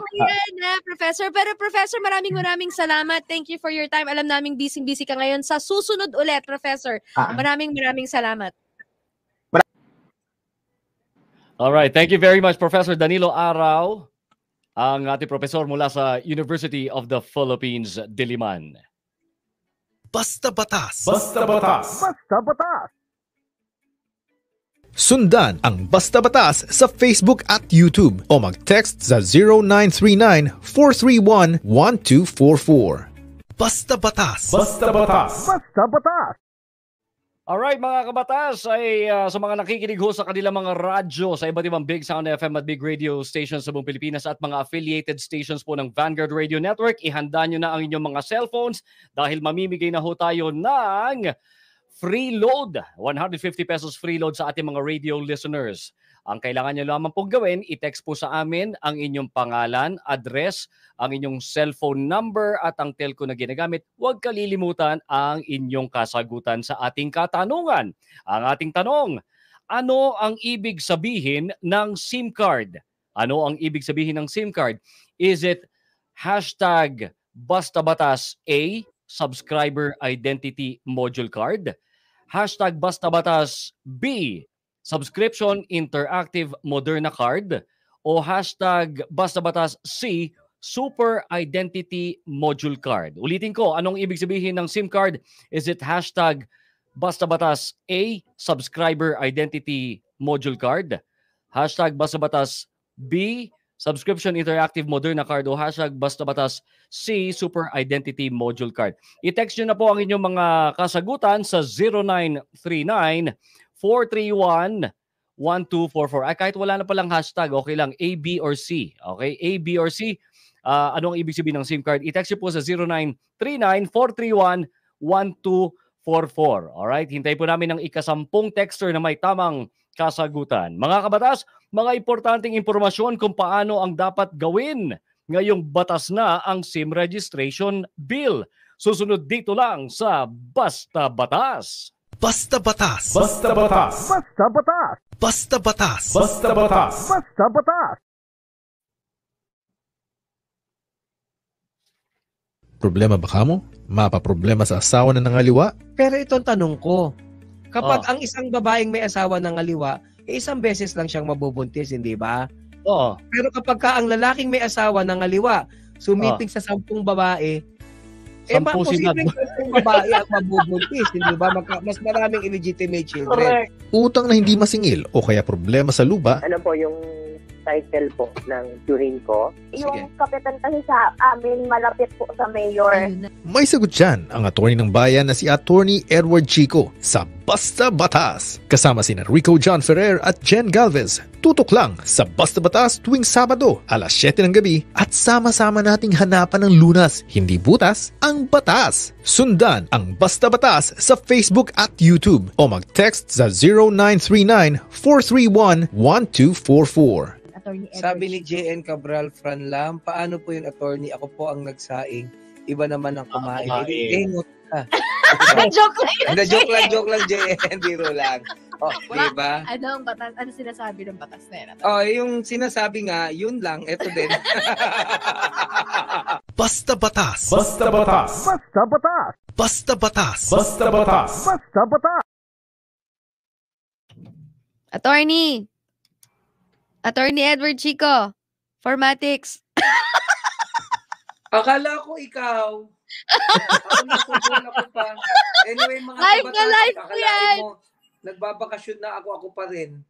Professor. Pero Professor, maraming salamat. Thank you for your time. Alam naming busy ka ngayon. Sa susunod ulit, Professor. Maraming salamat. Alright, thank you very much, Professor Danilo Araw, ang ating professor mula sa University of the Philippines, Diliman. Basta Batas. Sundan ang Basta Batas sa Facebook at YouTube o mag-text sa 0939-431-1244. Basta Batas. Alright mga kabatas, ay sa mga nakikinig ho sa kanilang mga radyo sa iba't ibang Big Sound FM at Big Radio stations sa buong Pilipinas at mga affiliated stations po ng Vanguard Radio Network, ihanda nyo na ang inyong mga cellphones dahil mamimigay na ho tayo ng free load, 150 pesos free load sa ating mga radio listeners. Ang kailangan nyo lamang pong gawin, i-text po sa amin ang inyong pangalan, address, ang inyong cellphone number at ang telco na ginagamit. Huwag kalilimutan ang inyong kasagutan sa ating katanungan. Ang ating tanong, ano ang ibig sabihin ng SIM card? Ano ang ibig sabihin ng SIM card? Is it hashtag Bastabatas A, Subscriber Identity Module Card? Hashtag Bastabatas B, Subscription Interactive Moderna Card, o hashtag Bastabatas C, Super Identity Module Card. Ulitin ko, anong ibig sabihin ng SIM card? Is it hashtag Bastabatas A, Subscriber Identity Module Card? Hashtag Bastabatas B, Subscription Interactive Moderna Card, o hashtag Bastabatas C, Super Identity Module Card. I-text nyo na po ang inyong mga kasagutan sa 0939-431-1244. Kahit wala na palang hashtag, okay lang. A, B, or C. Okay? A, B, or C. Ano ang ibig sabihin ng SIM card? I-text nyo po sa 0939-431-1244. Alright? Hintay po namin ang ika-10 texter na may tamang kasagutan. Mga kabatas, mga importanteng impormasyon kung paano ang dapat gawin ngayong batas na ang SIM Registration Bill. Susunod dito lang sa Basta Batas. Basta Batas. Problema ba kamo? Mapaproblema sa asawa na nangaliwa? Pero itong tanong ko, kapag ang isang babaeng may asawa ng ngaliwa, isang beses lang siyang mabubuntis, hindi ba? Oo. Pero kapag ka ang lalaking may asawa nangaliwa, sumiping sa 10 babae, Sampu posibleng 10 babae ang mabubuntis, hindi ba? Mas maraming illegitimate children. Utang na hindi masingil o kaya problema sa lupa, Ano po yung title po ng turing ko? Sige. Yung kapitan kasi sa amin, malapit po sa mayor. may sagot dyan ang attorney ng bayan na si Attorney Edward Chico sa Basta Batas. Kasama sina Rico John Ferrer at Jen Galvez. Tutok lang sa Basta Batas tuwing Sabado, alas 7 ng gabi at sama-sama nating hanapan ng lunas, hindi butas, ang batas. Sundan ang Basta Batas sa Facebook at YouTube o mag-text sa 0939-431-1244. Sabi ni JN Cabral Franlam, paano po yung attorney? Ako po ang nagsaing. Iba naman ang kumain. Engot ka. Joke lang. Joke lang, JN. Biro lang. Oh, di ba? Ano ang batas? Ano sinasabi ng batas na yan? Oh, yung sinasabi nga, yun lang. Ito din. Basta Batas. Basta Batas. Basta Batas. Basta Batas. Basta Batas. Basta Batas. Attorney Edward Chico, Formatics. Akala ko ikaw. Ako nasubol ako pa. Anyway, mga Live na kabataan, live ko akalain yan. mo, nagbabakasyon na ako pa rin.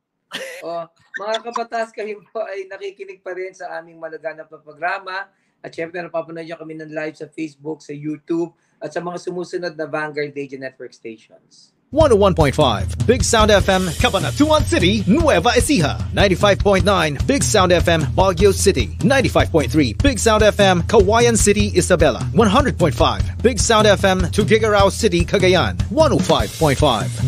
Mga kabatas, kayo po ay nakikinig pa rin sa aming malaganap na programa. At syempre, napapanood niyo kami ng live sa Facebook, sa YouTube, at sa mga sumusunod na Vanguard Media Network stations. 101.5 Big Sound FM, Cabanatuan City, Nueva Ecija. 95.9 Big Sound FM, Baguio City. 95.3 Big Sound FM, Kawayan City, Isabela. 100.5 Big Sound FM, Tuguegarao City, Cagayan. 105.5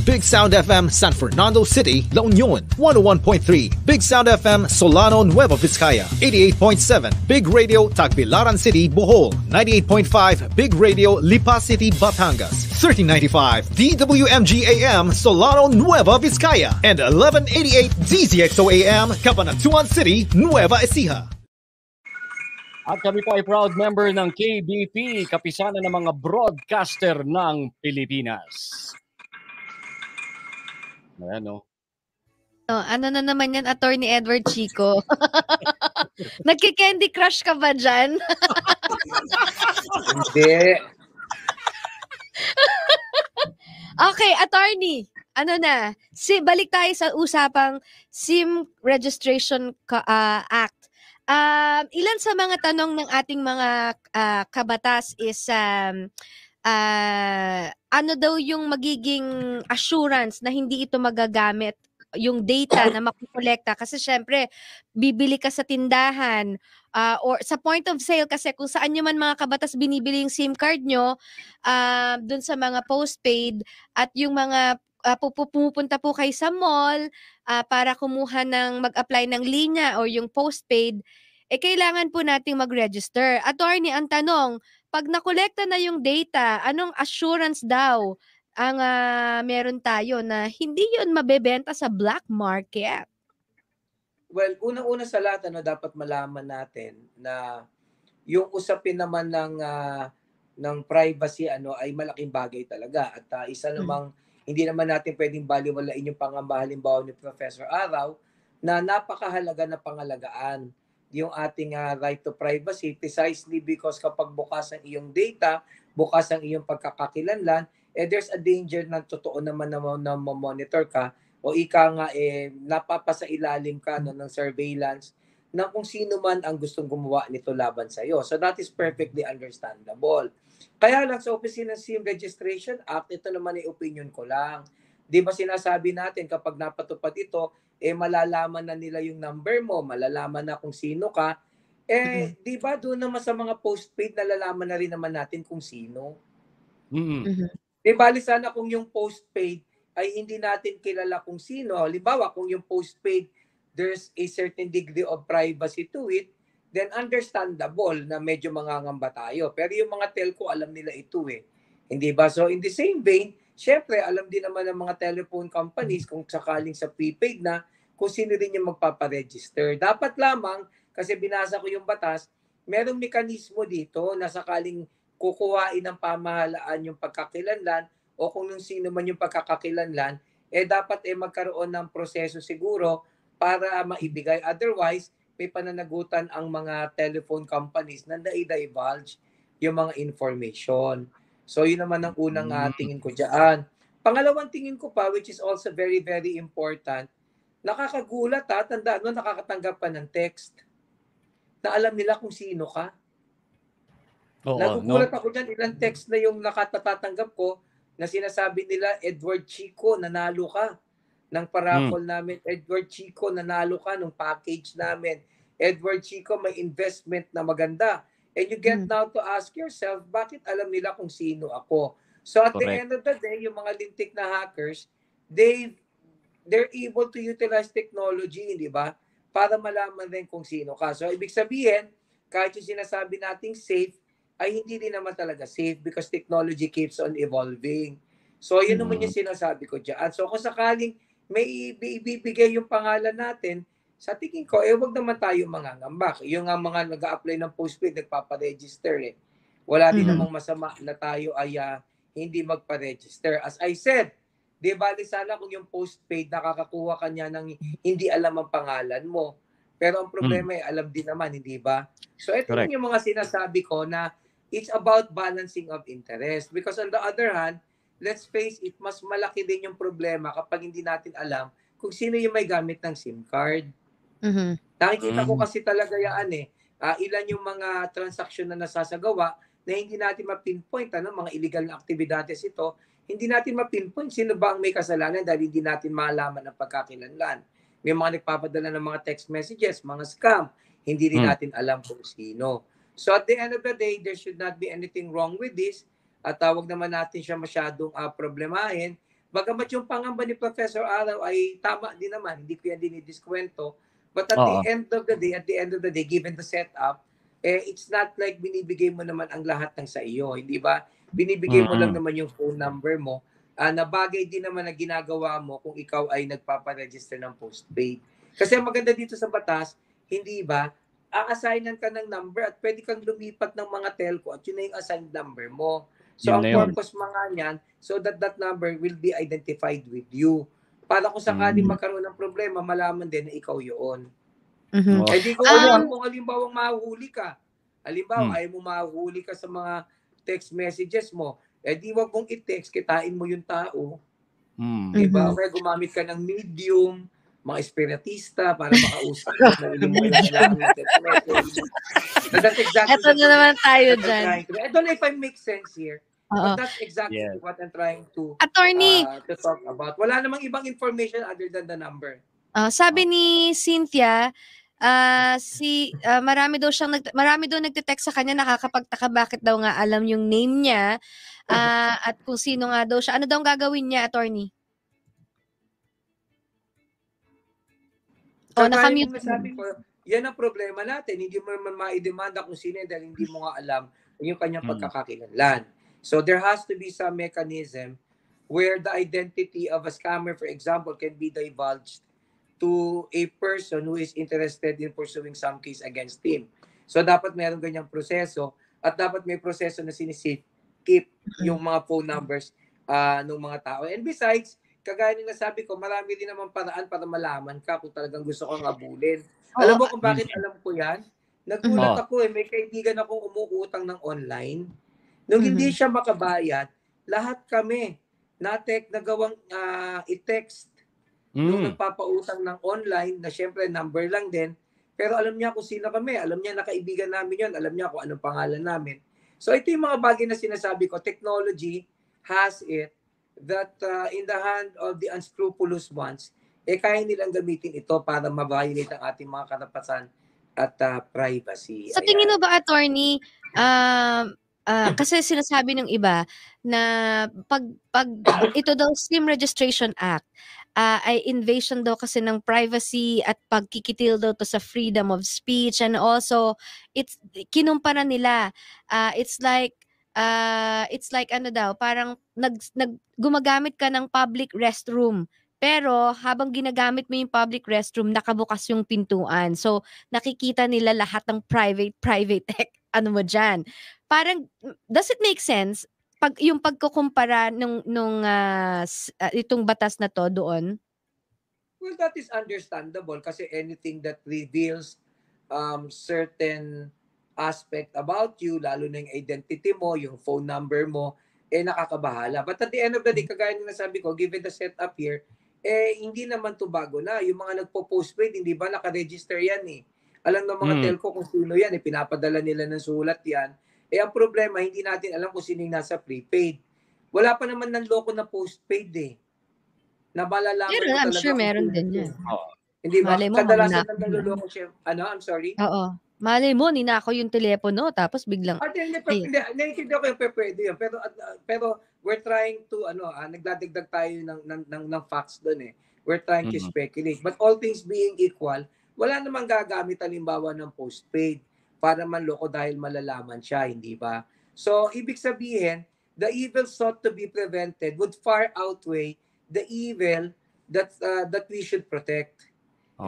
Big Sound FM, San Fernando City, La Union. 101.3 Big Sound FM, Solano, Nueva Vizcaya. 88.7 Big Radio, Tagbilaran City, Bohol. 98.5 Big Radio, Lipa City, Batangas. 1395 DWMG AM, Solano, Nueva Vizcaya. And 1188 DZXO AM, Cabanatuan City, Nueva Ecija. At kami po ay proud member ng KBP, kapisanan ng mga broadcaster ng Pilipinas. Ayan, no? Ano na naman yan, Attorney Edward Chico? Nagki-Candy Crush ka ba dyan? Hindi. Okay, attorney. Ano na? Balik tayo sa usapang SIM Registration Act. Ilan sa mga tanong ng ating mga kabatas is ano daw yung magiging assurance na hindi ito magagamit yung data na makukolekta kasi syempre bibili ka sa tindahan or sa point of sale kasi kung saan nyo man mga kabatas binibili yung SIM card nyo dun sa mga postpaid at yung mga pumupunta po kayo sa mall para kumuha ng mag-apply ng linya or yung postpaid kailangan po nating mag-register. Attorney, ang tanong, pag nakolekta na yung data, anong assurance daw ang meron tayo na hindi yun mabebenta sa black market? Well, unang-una sa lahat, dapat malaman natin na yung usapin naman ng privacy ay malaking bagay talaga. At isa namang, hindi naman natin pwedeng baliwalain yung pangamba halimbawa ni Professor Araw na napakahalaga na pangalagaan yung ating right to privacy precisely because kapag bukas ang iyong data, bukas ang iyong pagkakakilanlan, there's a danger na totoo naman na monitor ka o ika nga napapasa ilalim ka ng surveillance na kung sino man ang gustong gumawa nito laban sa iyo. So that is perfectly understandable. Kaya lang sa Opisina ng SIM Registration Act, ito naman ay opinion ko lang. Di ba sinasabi natin kapag napatupad ito, malalaman na nila yung number mo, malalaman na kung sino ka. Di ba doon naman sa mga postpaid, nalalaman na rin naman natin kung sino. Di bali sana kung yung postpaid ay hindi natin kilala kung sino. Halimbawa, kung yung postpaid, there's a certain degree of privacy to it, then understandable na medyo mangangamba tayo. Pero yung mga telco, alam nila ito Hindi ba? So in the same vein, syempre, alam din naman ng mga telephone companies kung sakaling sa prepaid na kung sino rin yung magpaparegister. Dapat lamang, kasi binasa ko yung batas, merong mekanismo dito na sakaling kukuhain ng pamahalaan yung pagkakilanlan o kung nung sino man yung pagkakakilanlan, dapat magkaroon ng proseso siguro para maibigay. Otherwise, may pananagutan ang mga telephone companies na na-divulge yung mga information. So yun naman ang unang tingin ko dyan. Pangalawang tingin ko pa, which is also very, very important, nakakagulat tandaan mo, nakakatanggap pa ng text na alam nila kung sino ka. Nagugulat ako dyan, ilang text na yung nakatatanggap ko na sinasabi nila, Edward Chico, nanalo ka ng paraffol namin. Edward Chico, nanalo ka ng package namin. Edward Chico, may investment na maganda. And you get now to ask yourself, bakit alam nila kung sino ako? So at the end of the day, yung mga lintik na hackers, they're able to utilize technology, di ba? Para malaman din kung sino ka. So ibig sabihin, kahit yung sinasabi nating safe, ay hindi din naman talaga safe because technology keeps on evolving. So yun naman yung sinasabi ko dyan. So kung sakaling may ibibigay yung pangalan natin, sa tingin ko, wag naman tayo mangangamba. Yung nga mga nag-a-apply ng postpaid, nagpaparegister Wala din namang masama na tayo ay hindi magpa-register. As I said, di bali sana kung yung postpaid nakakakuha ka niya ng hindi alam ang pangalan mo. Pero ang problema alam din naman, hindi ba? So ito yung mga sinasabi ko na it's about balancing of interest. Because on the other hand, let's face it, mas malaki din yung problema kapag hindi natin alam kung sino yung may gamit ng SIM card. Nakikita ko kasi talaga yan ilan yung mga transaksyon na nasasagawa na hindi natin ma-pinpoint, mga illegal na aktibidades ito, hindi natin ma-pinpoint sino ba ang may kasalanan dahil hindi natin malaman ang pagkakilanlan. May mga nagpapadala ng mga text messages, mga scam, hindi rin natin alam kung sino. So at the end of the day, there should not be anything wrong with this at tawag naman natin siya masyadong problemahin. Bagamat yung pangamba ni Professor Araw ay tama din naman, hindi ko yan dinidiskwento. But at the end of the day, given the setup, it's not like binibigay mo naman ang lahat ng sa iyo, hindi ba? Binibigay mo lang naman yung phone number mo. Na bagay din naman na ginagawa mo kung ikaw ay nagpaparegister ng postpaid. Kasi ang maganda dito sa batas, hindi ba? A-assignan ka ng number at pwede kang lumipat ng mga telco at yun na yung assigned number mo. So ang purpose mga niyan, so that number will be identified with you. Para kung sakaling magkaroon ng problema, malaman din na ikaw yun. Di ko alam kung halimbawa mahuhuli ka. Halimbawa, ayaw mo mahuhuli ka sa mga text messages mo. Di wag mong i-text, kitain mo yung tao. Diba? Kaya gumamit ka ng medium, mga espiritista para makausap na Ito na naman tayo dyan. I don't know if I make sense here. But that's exactly what I'm trying to talk about. Wala namang ibang information other than the number. Sabi ni Cynthia, marami daw nagte-text sa kanya, nakakapagtaka bakit daw nga alam yung name niya at kung sino nga daw siya. Ano daw ang gagawin niya, attorney? Nakamute. Sabi ko, yan ang problema natin. Hindi mo naman maidemanda kung sino dahil hindi mo nga alam yung kanyang pagkakakilanlan. So there has to be some mechanism where the identity of a scammer, for example, can be divulged to a person who is interested in pursuing some case against him. So dapat mayroong ganyang proseso at dapat may proseso na keep yung mga phone numbers ng mga tao. And besides, kagaya ng nasabi ko, marami din naman paraan para malaman ka kung talagang gusto kong abulin. Alam mo kung bakit alam ko yan? Nagulat ako may kaibigan akong umuutang ng online. Nung hindi siya makabayad, lahat kami nagawang i-text nung nagpapautang ng online na syempre number lang din. Pero alam niya kung sino kami. Alam niya na kaibigan namin yun. Alam niya kung anong pangalan namin. So ito yung mga bagay na sinasabi ko. Technology has it that in the hand of the unscrupulous ones, kaya nilang gamitin ito para ma-violate ang ating mga karapatan at privacy. Sa tingin mo ba, attorney, kasi sinasabi ng iba na pag ito daw SIM Registration Act ay invasion daw kasi ng privacy at pagkikitil daw to sa freedom of speech, and also it's kinumpara nila it's like ano daw, parang gumagamit ka ng public restroom. Pero habang ginagamit mo yung public restroom, nakabukas yung pintuan. So nakikita nila lahat ng private ano mo dyan. Parang, does it make sense yung pagkukumpara nung itong batas na to doon? Well, that is understandable kasi anything that reveals certain aspect about you, lalo na yung identity mo, yung phone number mo, nakakabahala. But at the end of the day, kagaya na sabi ko, given the setup here, hindi naman to bago na. Yung mga nagpo-postpaid, hindi ba naka-register yan eh. Alam ng mga telco kung sino yan, pinapadala nila ng sulat yan. Ang problema, hindi natin alam kung sino yung nasa prepaid. Wala pa naman ng loko na postpaid eh. Na malalaman Pero I'm sure meron din yan. Hindi ba? Malay mo, Kadalasan ng naluloko siya. I'm sorry? Oo. Malay mo, ninako yung telepono, tapos biglang... Hindi ko yung pwede yun. Pero we're trying to, nagdadagdag tayo ng facts doon eh. We're trying to speculate. But all things being equal, wala namang gagamit halimbawa ng postpaid para manloko dahil malalaman siya, hindi ba? So, ibig sabihin, the evil sought to be prevented would far outweigh the evil that we should protect.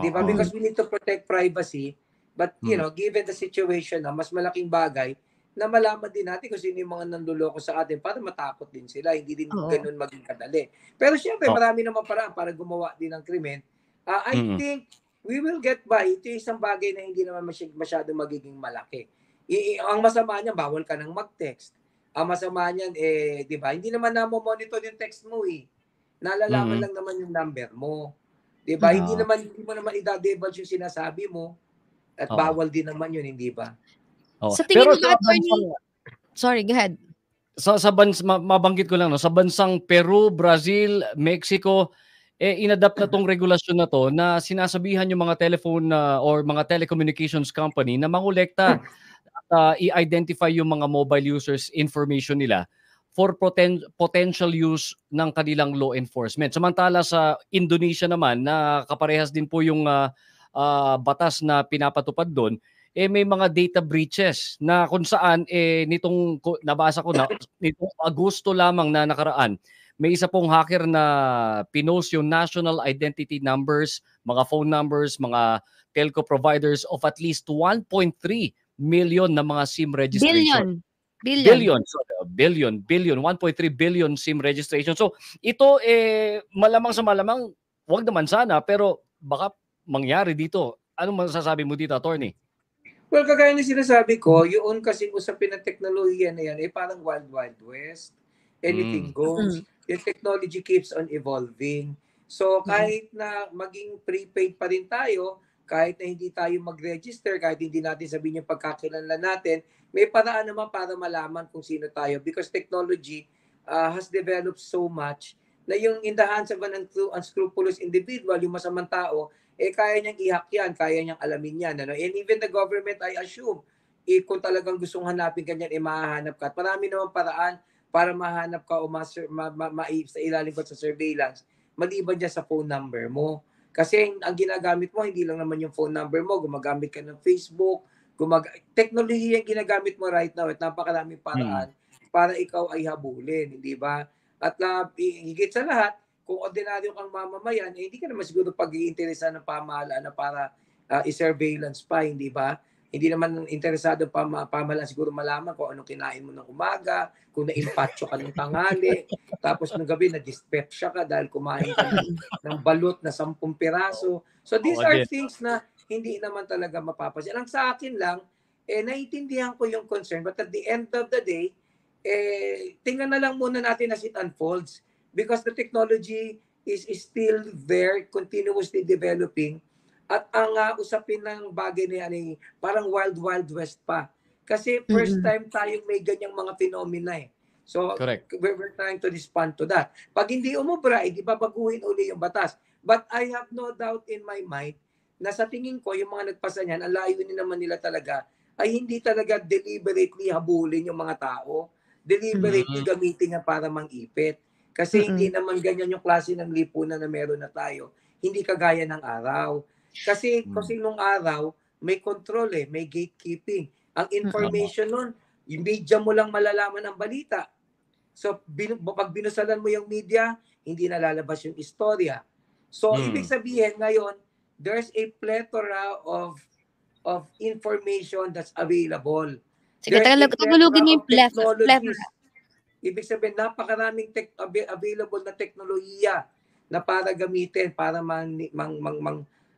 Di ba? Because we need to protect privacy. But, given the situation na mas malaking bagay, na malaman din natin kung sino yung mga nanduloko sa atin para matakot din sila. Hindi din ganun maging kadali. Pero syempre, marami naman paraan para gumawa din ng krimen. I think we will get by. Ito yung isang bagay na hindi naman masyadong magiging malaki. Ang masama niyan, bawal ka nang mag-text. Ang masama niyan, di ba? Hindi naman monitor yung text mo eh. Nalalaman lang naman yung number mo. Di ba? Hindi mo naman i-divulge yung sinasabi mo. At bawal din naman yun, hindi ba? Sa tingin mo, attorney... Sorry, go ahead. Sa mabanggit ko lang, no? Sa bansang Peru, Brazil, Mexico, inadapt na tong regulasyon na to na sinasabihan yung mga telephone or mga telecommunications company na mangolekta at i-identify yung mga mobile users information nila for potential use ng kanilang law enforcement. Samantala sa Indonesia naman, na kaparehas din po yung batas na pinapatupad doon, may mga data breaches na kung saan nitong nabasa ko na nitong Agosto lamang na nakaraan, may isa pong hacker na pinost yung national identity numbers, mga phone numbers, mga telco providers of at least 1.3 million na mga SIM registration. Billion. 1.3 billion SIM registration. So ito malamang sa malamang, wag naman sana, pero baka mangyari dito. Anong masasabi mo dito, attorney? Well, kagaya na sinasabi ko, yun kasing usapin ng teknolohiya na yan, parang wild, wild west. Anything goes. Yung technology keeps on evolving. So, kahit na maging prepaid pa rin tayo, kahit na hindi tayo mag-register, kahit hindi natin sabihin yung pagkakilanlan natin, may paraan naman para malaman kung sino tayo because technology has developed so much na yung in the hands of an unscrupulous individual, yung masamang tao, kaya niyang i-hack yan, kaya niyang alamin yan. Ano? And even the government, I assume, kung talagang gustong hanapin ka niyan, mahahanap ka. At marami naman paraan para mahanap ka o sa ilalim ko sa surveillance, maliban dyan sa phone number mo. Kasi ang ginagamit mo, hindi lang naman yung phone number mo, gumagamit ka ng Facebook, technology yung ginagamit mo right now at napakaraming paraan para ikaw ay habulin, hindi ba? At higit sa lahat, kung ordinaryo kang mamamayan, hindi ka naman siguro pag-iinteresan ng pamahalaan na para i-surveillance pa, hindi ba? Hindi naman interesado pamahalaan siguro malaman kung anong kinain mo ng umaga, kung na-impatcho ka ng tanghali, tapos ng gabi na-dyspepsia ka dahil kumain ka ng balot na 10 piraso. So these are things na hindi naman talaga mapapansin. Ang sa akin lang, naiintindihan ko yung concern, but at the end of the day, tingnan na lang muna natin as it unfolds. Because the technology is still there, continuously developing. At ang usapin ng bagay na yan, parang wild, wild west pa. Kasi first time tayong may ganyang mga phenomena eh. So, we're trying to respond to that. Pag hindi umubra, di ba baguhin uli yung batas. But I have no doubt in my mind na sa tingin ko, yung mga nagpasa niyan, ang layunin naman nila talaga ay hindi talaga deliberately habulin yung mga tao. Deliberately gamitin niya para mang-ipit. Kasi hindi naman ganyan yung klase ng lipunan na meron na tayo. Hindi kagaya ng araw. Kasi nung araw, may control may gatekeeping. Ang information nun, yung media mo lang malalaman ang balita. So, pag binusalan mo yung media, hindi nalalabas yung istorya. So, ibig sabihin ngayon, there's a plethora of information that's available. Sige, tagalogin mo yung plethora. Ibig sabihin, napakaraming available na teknolohiya na para gamitin, para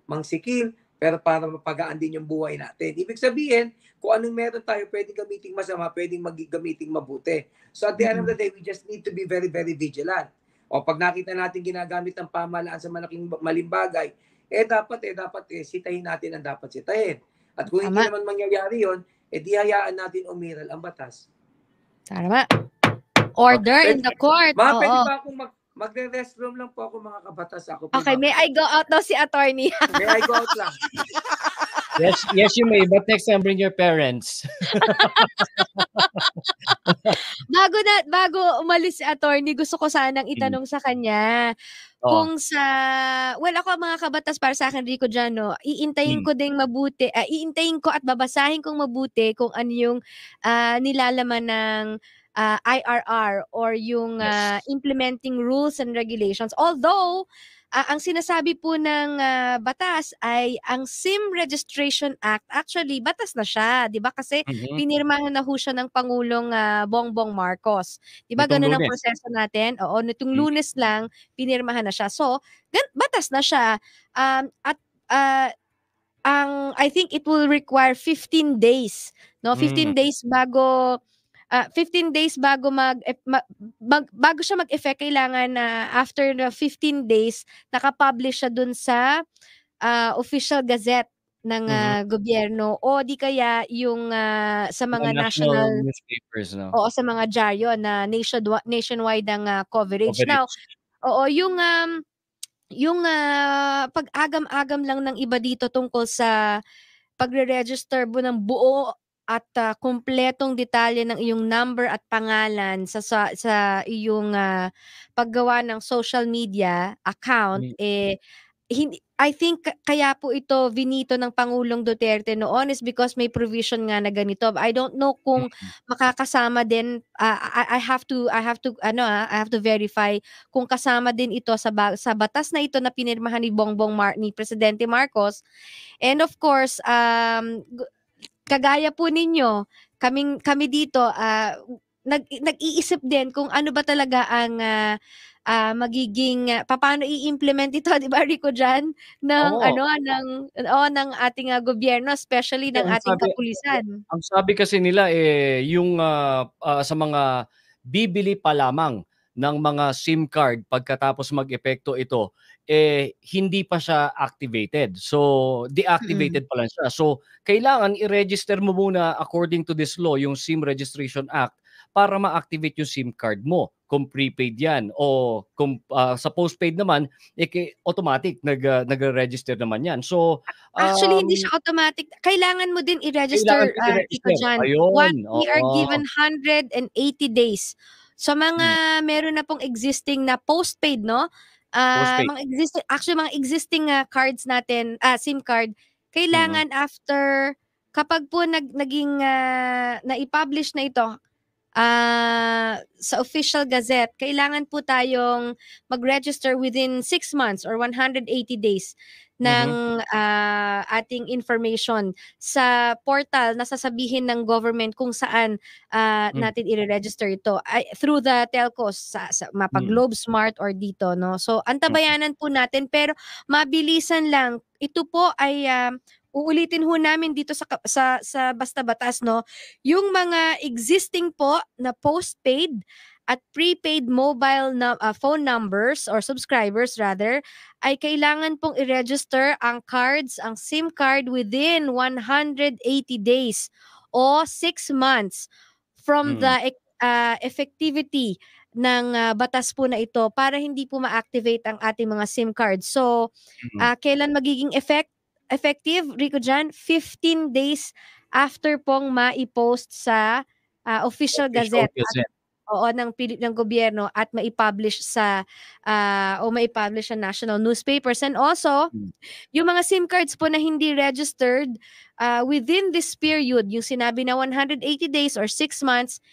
mangsikil, pero para mapagaan din yung buhay natin. Ibig sabihin, kung anong meron tayo, pwedeng gamiting masama, pwedeng gamiting mabuti. So at the end of the day, we just need to be very, very vigilant. O pag nakita natin ginagamit ng pamahalaan sa maling bagay, dapat sitahin natin ang dapat sitahin. At kung hindi naman mangyayari yon, di hayaan natin umiral ang batas. Tama. Order in the court. Pwede ba akong magre-restroom lang po ako, mga kabatas. Ako po, okay, may I go out daw si attorney? May I go out lang. Yes, you may, but next time bring your parents. Bago umalis si attorney, gusto ko sanang itanong sa kanya kung ako mga kabatas, para sa akin, Rico dyan, no, iintayin ko ding mabuti, iintayin ko at babasahin kong mabuti kung ano yung nilalaman ng IRR or yung implementing rules and regulations. Although, ang sinasabi po ng batas ay ang SIM Registration Act, actually, batas na siya. Di ba? Kasi pinirmahan na ho siya ng Pangulong Bongbong Marcos. Di ba? Ganun ang proseso natin. Oo, nitong Lunes lang, pinirmahan na siya. So, batas na siya. I think it will require 15 days. No? 15 days bago 15 days bago bago siya mag-effect, kailangan na after the 15 days nakapublish siya dun sa official gazette ng gobyerno, o di kaya yung sa mga national newspapers, no? Oo, sa mga dyaryo na nationwide ang coverage. Now, yung pag-agam-agam lang ng iba dito tungkol sa pagre-register mo ng buo at kumpletong detalye ng iyong number at pangalan sa iyong paggawa ng social media account, I think kaya po ito vinito ng Pangulong Duterte noon is because may provision nga na ganito. I don't know kung makakasama din. I have to verify kung kasama din ito sa batas na ito na pinirmahan ni Presidente Marcos. And of course, kagaya po ninyo, kami dito, nag-iisip din kung ano ba talaga ang magiging paano i-implement ito, di ba, Rico, dyan ng ng ating gobyerno, especially ng ating kapulisan. Ang sabi kasi nila yung sa mga bibili pa lamang ng mga SIM card pagkatapos mag-epekto ito, hindi pa siya activated. So, deactivated pa lang siya. So, kailangan i-register mo muna according to this law, yung SIM Registration Act, para ma-activate yung SIM card mo. Kung prepaid yan. O kung sa postpaid naman, automatic, nag-register naman yan. So, actually, hindi siya automatic. Kailangan mo din i-register. We are given 180 days. So mga meron na pong existing na postpaid, no? Mga existing cards natin, SIM card, kailangan after, kapag po naging na-publish na ito sa official gazette, kailangan po tayong mag-register within 6 months or 180 days ng ating information sa portal na sasabihin ng government kung saan natin i-register ito through the telcos sa Mapag-Globe Smart or dito, no? So antabayanan po natin, pero mabilisan lang. Ito po ay uulitin ho namin dito sa Basta Batas, no? Yung mga existing po na postpaid at prepaid mobile phone numbers or subscribers rather, ay kailangan pong i-register ang cards, ang SIM card within 180 days o 6 months from the effectivity ng batas po na ito, para hindi po ma-activate ang ating mga SIM cards. So, kailan magiging effective, Rico dyan? 15 days after pong ma-post sa official gazette. Ng gobyerno at mai-publish sa mai-publish sa national newspapers. And also, yung mga SIM cards po na hindi registered within this period, yung sinabi na 180 days or 6 months,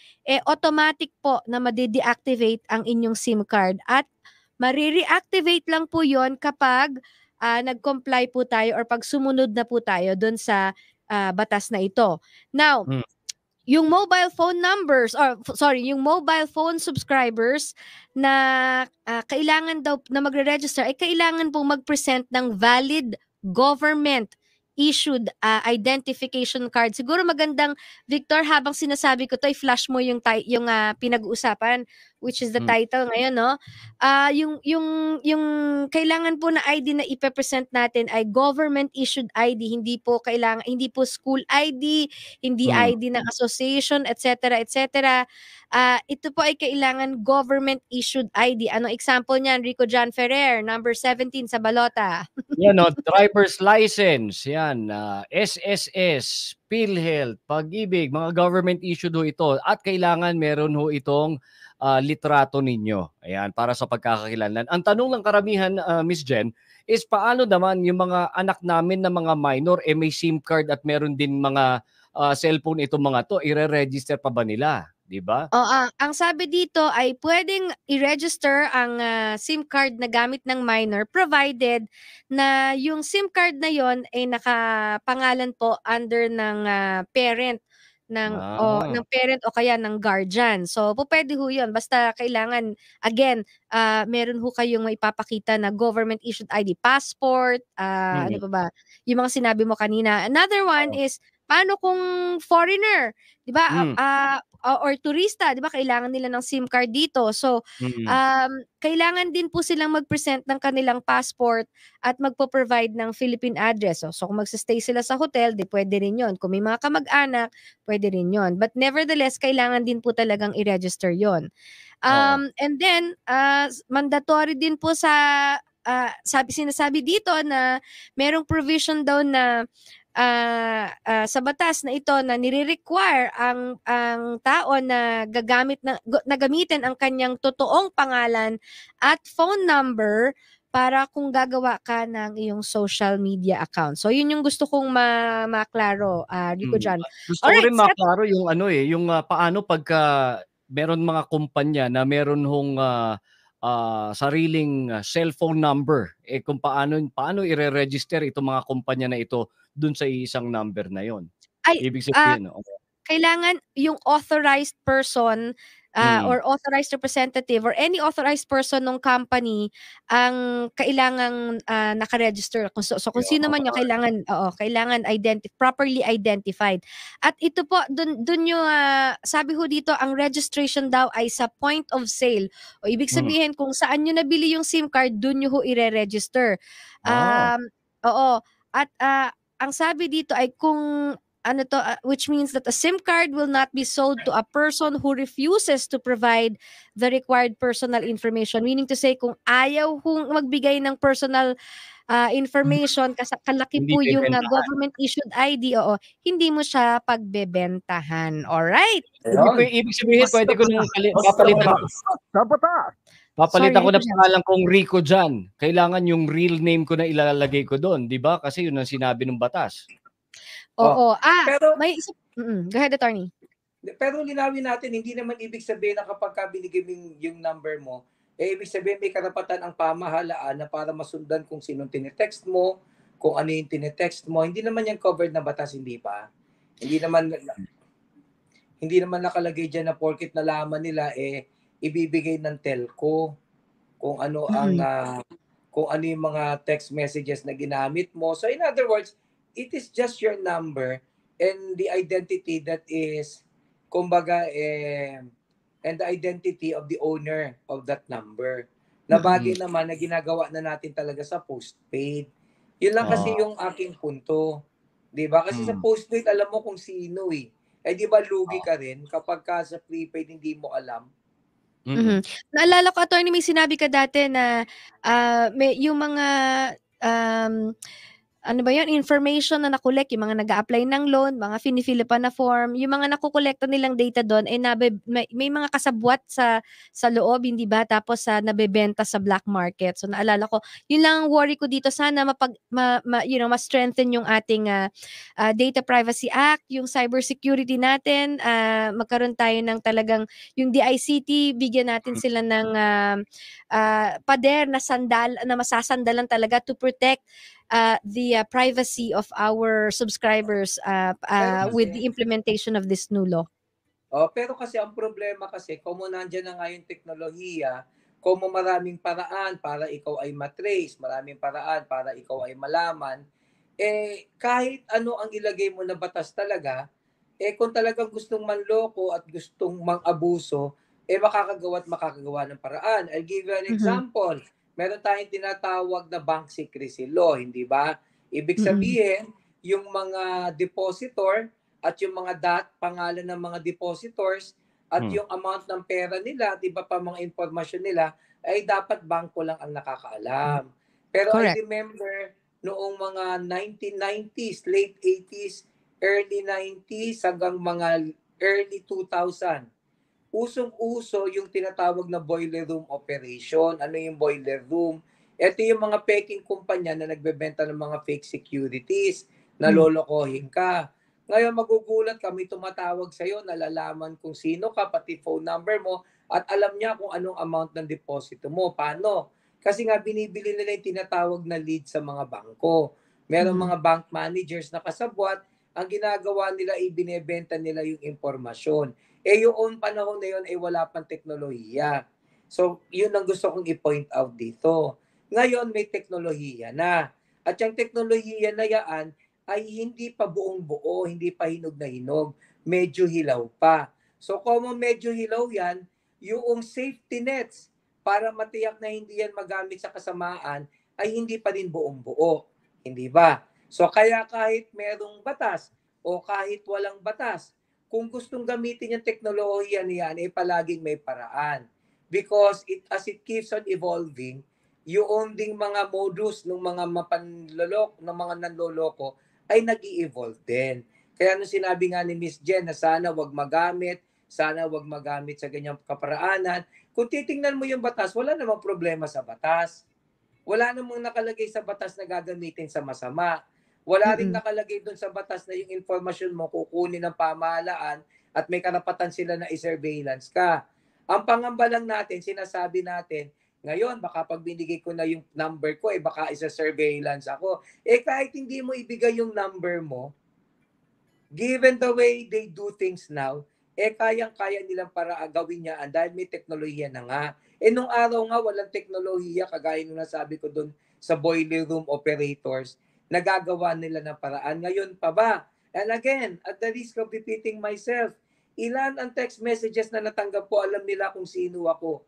automatic po na madi-deactivate ang inyong SIM card. At marireactivate lang po yon kapag nag-comply po tayo or pag sumunod na po tayo dun sa batas na ito. Now, yung mobile phone numbers, yung mobile phone subscribers na kailangan daw na magre-register, ay kailangan pong mag-present ng valid government issued identification card. Siguro magandang, Victor, habang sinasabi ko to, i-flash mo yung pinag-uusapan, which is the title ngayon, no? Yung kailangan po na ID na ipe-present natin ay government issued ID, hindi po school ID, hindi ID ng association, etc., etc. Ito po ay kailangan government issued ID. Anong example niyan? Rico John Ferrer, number 17 sa balota. Yan, no, driver's license, yan, SSS, PhilHealth, Pag-ibig, mga government issued ho ito. At kailangan meron ho itong litrato ninyo. Ayan, para sa pagkakakilanlan. Ang tanong ng karamihan, Miss Jen, is paano naman yung mga anak namin na mga minor, may SIM card at meron din mga cellphone itong mga to, i-register pa ba nila? Diba? Ang sabi dito ay pwedeng i-register ang SIM card na gamit ng minor provided na yung SIM card na yon ay nakapangalan po under ng parent ng parent o kaya ng guardian. So pwede ho 'yon basta kailangan again meron ho kayong maipapakita na government issued ID, passport, ano pa ba? Yung mga sinabi mo kanina. Another one is paano kung foreigner, 'di ba? Or turista, 'di ba? Kailangan nila ng SIM card dito. So, kailangan din po silang mag-present ng kanilang passport at magpo-provide ng Philippine address. So kung magse-stay sila sa hotel, di pwede rin 'yon. Kung may mga kamag-anak, pwede rin 'yon. But nevertheless, kailangan din po talagang i-register 'yon. And then, mandatory din po sa sinasabi dito na merong provision daw na sa batas na ito na nire-require ang tao na gamitin ang kanyang totoong pangalan at phone number para kung gagawa ka ng iyong social media account. So yun yung gusto kong maklaro, Rico John. Gusto ko rin maklaro yung yung paano pagka meron mga kumpanya na meron hong sariling cellphone number, kung paano i-register itong mga kumpanya na ito dun sa isang number na yon. Ibig sabihin, kailangan yung authorized person or authorized representative or any authorized person ng company ang kailangang naka-register. So kung sino man yung kailangan properly identified. At ito po dun yung sabi ho dito ang registration daw ay sa point of sale. O ibig sabihin kung saan nyo nabili yung SIM card, dun nyo ho i-register. At ang sabi dito ay kung which means that a SIM card will not be sold to a person who refuses to provide the required personal information. Meaning to say, kung ayaw hong magbigay ng personal information, kalaki po yung government issued ID, hindi mo siya pagbebentahan. Alright? Ibig sabihin, pwede ko nang papalitan ko na pangalan kong Rico John. Kailangan yung real name ko na ilalagay ko doon, di ba? Kasi yun ang sinabi ng batas. Pero may go ahead, attorney. Pero linawin natin, hindi naman ibig sabihin na kapag binigay yung number mo, ibig sabihin may karapatan ang pamahalaan na para masundan kung sinong tinetext mo, kung ano yung tinetext mo. Hindi naman yan covered na batas, hindi pa. Hindi naman nakalagay dyan na porket nalaman nila ibibigay ng telco kung ano kung ano yung mga text messages na ginamit mo. So in other words, it is just your number and the identity that is kumbaga and the identity of the owner of that number. Na bagay naman na ginagawa na natin talaga sa postpaid. Yun lang kasi yung aking punto. 'Di ba? Kasi sa postpaid alam mo kung sino di ba lugi ka rin kapag ka sa prepaid hindi mo alam. Naalala ko, attorney, may sinabi ka dati na may yung mga information na nakolek, yung mga nag-a-apply ng loan, mga fini-fill pa na form, yung mga nakukolekta nilang data doon ay may mga kasabwat sa loob, hindi ba? Tapos nabebenta sa black market. So naalala ko, yun lang ang worry ko dito, sana ma-strengthen yung ating Data Privacy Act, yung cybersecurity natin, magkaroon tayo ng talagang yung DICT, bigyan natin sila ng pader na masasandalan talaga to protect the privacy of our subscribers with the implementation of this new law. Pero kasi ang problema kasi, kung nandiyan na nga yung teknolohiya, kung maraming paraan para ikaw ay matrace, maraming paraan para ikaw ay malaman, kahit ano ang ilagay mo na batas talaga, kung talagang gustong manloko at gustong mang-abuso, makakagawa ng paraan. I'll give you an example. Meron tayong tinatawag na bank secrecy law, hindi ba? Ibig sabihin, yung mga depositor at yung mga pangalan ng mga depositors at yung amount ng pera nila at iba pa mga informasyon nila, ay dapat bangko lang ang nakakaalam. Pero Correct. I remember noong mga 1990s, late 80s, early 90s hanggang mga early 2000, usong-uso yung tinatawag na boiler room operation. Ano yung boiler room? Ito yung mga peking kumpanya na nagbebenta ng mga fake securities, na lolokohin ka. Ngayon magugulat kami, tumatawag sa'yo, nalalaman kung sino ka, pati phone number mo, at alam niya kung anong amount ng deposito mo. Paano? Kasi nga binibili nila yung tinatawag na lead sa mga bangko. Meron mga bank managers na kasabwat, ang ginagawa nila, ibinebenta nila yung impormasyon. Yung panahon na yun ay wala pang teknolohiya. So, yun ang gusto kong i-point out dito. Ngayon, may teknolohiya na. At yung teknolohiya na yan ay hindi pa buong-buo, hindi pa hinog na hinog. Medyo hilaw pa. So, kung medyo hilaw yan, yung safety nets para matiyak na hindi yan magamit sa kasamaan ay hindi pa din buong-buo. Hindi ba? So, kaya kahit merong batas o kahit walang batas, kung gustong gamitin yung teknolohiya niyan, palaging may paraan. Because as it keeps on evolving, yung ding mga modus ng mga ng mga nanloloko ay nag-i-evolve din. Kaya nung sinabi nga ni Miss Jen na sana wag magamit sa ganyang kaparaanan, kung titingnan mo yung batas, wala namang problema sa batas. Wala namang nakalagay sa batas na gagamitin sa masama. Wala rin nakalagay doon sa batas na yung informasyon mo kukunin ng pamahalaan at may karapatan sila na i-surveillance ka. Ang pangamba lang natin, sinasabi natin, ngayon baka pag binigay ko na yung number ko, baka isa-surveillance ako. Kahit hindi mo ibigay yung number mo, given the way they do things now, kayang-kaya nilang para gawin niya dahil may teknolohiya na nga. Nung araw nga, walang teknolohiya, kagaya nung nasabi ko doon sa boiler room operators, nagagawa nila ng paraan. Ngayon pa ba? And again, at the risk of repeating myself, ilan ang text messages na natanggap ko, alam nila kung sino ako.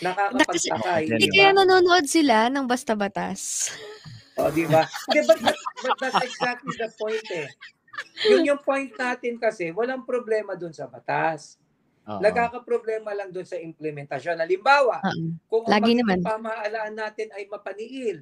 Nakakapagtaka. Hindi kaya nanonood sila ng Basta Batas. O, di ba? But that's exactly the point Yung point natin kasi, walang problema dun sa batas. Nagkakaproblema lang dun sa implementasyon. Halimbawa, kung ang magiging pamahalaan natin ay mapaniil,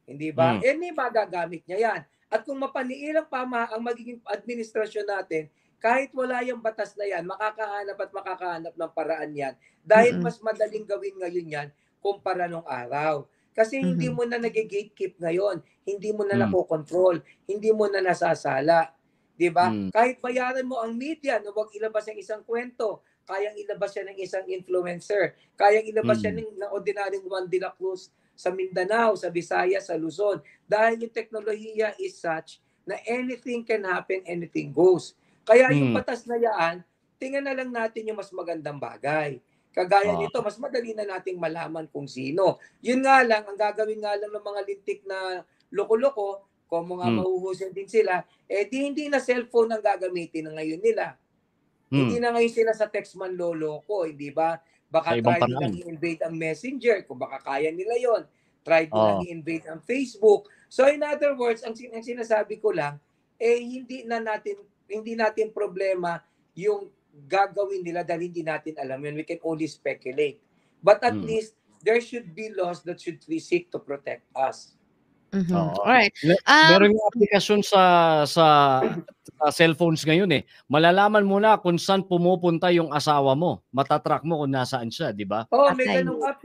hindi ba? May magagamit niya yan. At kung mapaniil ang magiging administrasyon natin, kahit wala yung batas na yan, makakahanap ng paraan yan. Dahil mas madaling gawin ngayon yan kumpara nung araw. Kasi hindi mo na nag-gatekeep ngayon. Hindi mo na nakokontrol. Hindi mo na nasasala. Diba? Kahit bayaran mo ang media na huwag ilabas ang isang kwento, kayang ilabas siya ng isang influencer, kayang ilabas siya ng ordinaryong Juan de la Cruz sa Mindanao, sa Visayas, sa Luzon. Dahil yung teknolohiya is such na anything can happen, anything goes. Kaya yung batas na yan, tingnan na lang natin yung mas magandang bagay. Kagaya nito, mas madali na nating malaman kung sino. Yun nga lang, ang gagawin nga lang ng mga lintik na loko-loko, kung mga mahuhusyan din sila, hindi na cellphone ang gagamitin na ngayon nila. Hindi na ngayon sila sa text man loloko, hindi ba? Baka try nilang i-invade ang Messenger, kung baka kaya nila yon. Try nilang i-invade ang Facebook. So in other words, ang sinasabi ko lang, hindi natin problema yung gagawin nila dahil hindi natin alam yun. We can only speculate. But at least, there should be laws that should seek to protect us. Alright. Meron yung aplikasyon sa cellphones ngayon Malalaman mo na kung saan pumupunta yung asawa mo. Matatrack mo kung nasaan siya, di ba? May ganung app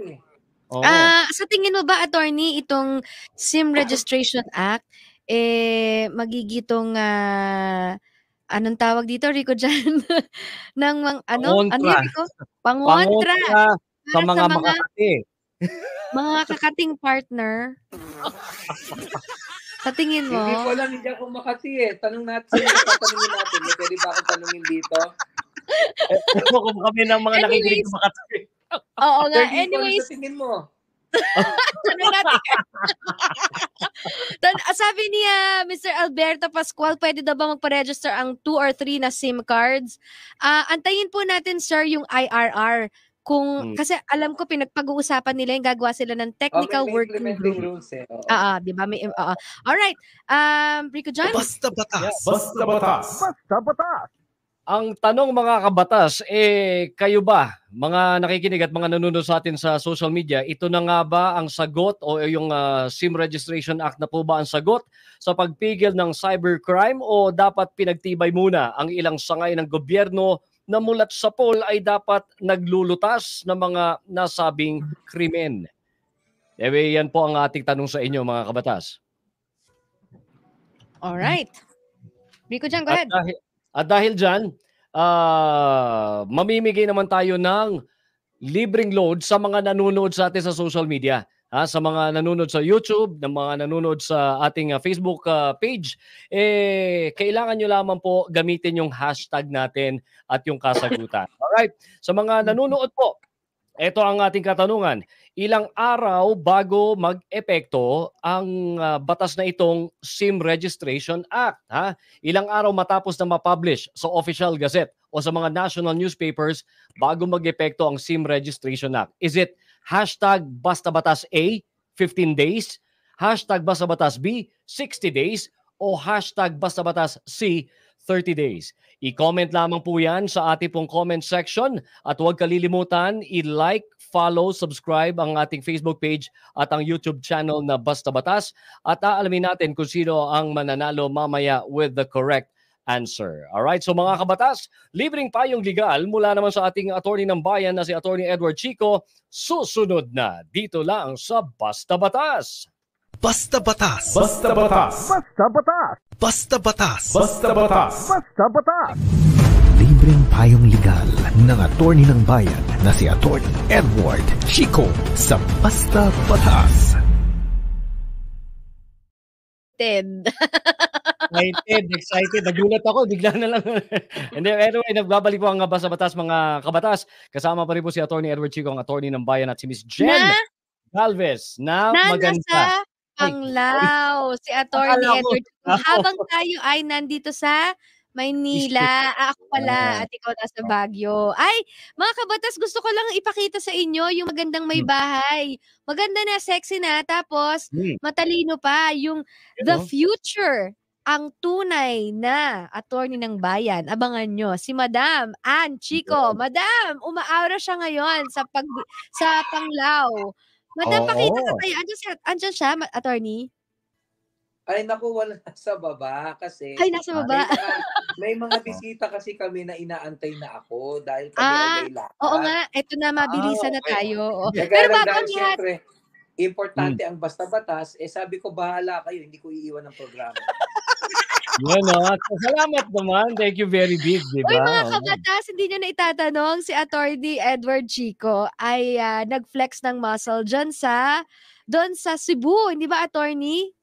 Sa tingin mo ba, attorney, itong SIM Registration Act, magigitong anong tawag dito, Rico, dyan? Pangontra sa mga makakati. Mga kakating partner. Sa tingin mo? Hindi ko lang, hindi ako makati Tanong natin, tatanungin natin. Pwede ba akong tanungin dito? Kung kami ng mga nakikinig makati. Oo nga. Anyways, sa tingin mo? Sabi niya, Mr. Alberto Pascual, pwede daw ba magpa-register ang 2 or 3 na SIM cards? Antayin po natin, sir, yung IRR. Kasi alam ko pinagpag-uusapan nila yung gagawa sila ng technical working group. Rules, eh. Di ba? Alright. Rico John? Basta batas. Basta batas. Basta batas. Ang tanong mga kabatas, kayo ba, mga nakikinig at mga nanonood sa atin sa social media, ito na nga ba ang sagot o yung SIM Registration Act na po ba ang sagot sa pagpigil ng cybercrime o dapat pinagtibay muna ang ilang sangay ng gobyerno na mulat sa poll ay dapat naglulutas ng mga nasabing krimen? Yan po ang ating tanong sa inyo mga kabatas. Alright. Rico John, go ahead. At dahil dyan, mamimigay naman tayo ng libreng load sa mga nanonood sa atin sa social media. Sa mga nanonood sa YouTube, ng mga nanonood sa ating Facebook page, kailangan nyo lamang po gamitin yung hashtag natin at yung kasagutan. Alright? Sa mga nanonood po, ito ang ating katanungan. Ilang araw bago mag-epekto ang batas na itong SIM Registration Act? Ilang araw matapos na ma-publish sa Official Gazette o sa mga national newspapers bago mag-epekto ang SIM Registration Act? Is it hashtag Bastabatas A, 15 days, hashtag Bastabatas B, 60 days, o hashtag Bastabatas C, 30 days? I-comment lamang po yan sa ating pong comment section at huwag kalilimutan i-like, follow, subscribe ang ating Facebook page at ang YouTube channel na Basta Batas at aalamin natin kung sino ang mananalo mamaya with the correct answer. Alright, so mga kabatas, libreng payong legal mula naman sa ating attorney ng bayan na si Attorney Edward Chico, susunod na dito lang sa Basta Batas. Basta batas. Basta batas. Basta batas. Basta batas. Basta batas. Basta batas. Libreng payong legal ng attorney ng bayan na si Attorney Edward Chico sa Basta Batas. Excited. Nagulat ako. Bigla na lang. And then, anyway, nagbabalik po ang Basta Batas mga kabatas. Kasama pa rin po si Attorney Edward Chico, ang attorney ng bayan, at si Miss Jen Galvez na maganda. Nasa Panglao, si Attorney Edward. Habang tayo ay nandito sa Maynila. Ako pala at ikaw nasa Baguio. Ay, mga kabatas, gusto ko lang ipakita sa inyo yung magandang may bahay. Maganda na, sexy na, tapos matalino pa. Yung the future, ang tunay na attorney ng bayan. Abangan nyo, si Madam Ann Chico. Madam, umaaura siya ngayon sa Panglao. Madam, pakita ka tayo. Andyan siya, attorney? Ay, naku, wala sa baba kasi... Ay, nasa baba. May mga bisita kasi kami na inaantay na ako dahil kami ay may lakad. Oo nga, ito na, mabilisan na tayo. Pero bago ang siyempre, importante ang Basta Batas, sabi ko, bahala kayo, hindi ko iiwan ng programa. Salamat naman. Thank you very big, di ba? Uy, mga kabatas, hindi nyo na itatanong, si Attorney Edward Chico ay nag-flex ng muscle doon sa Cebu, hindi ba, attorney?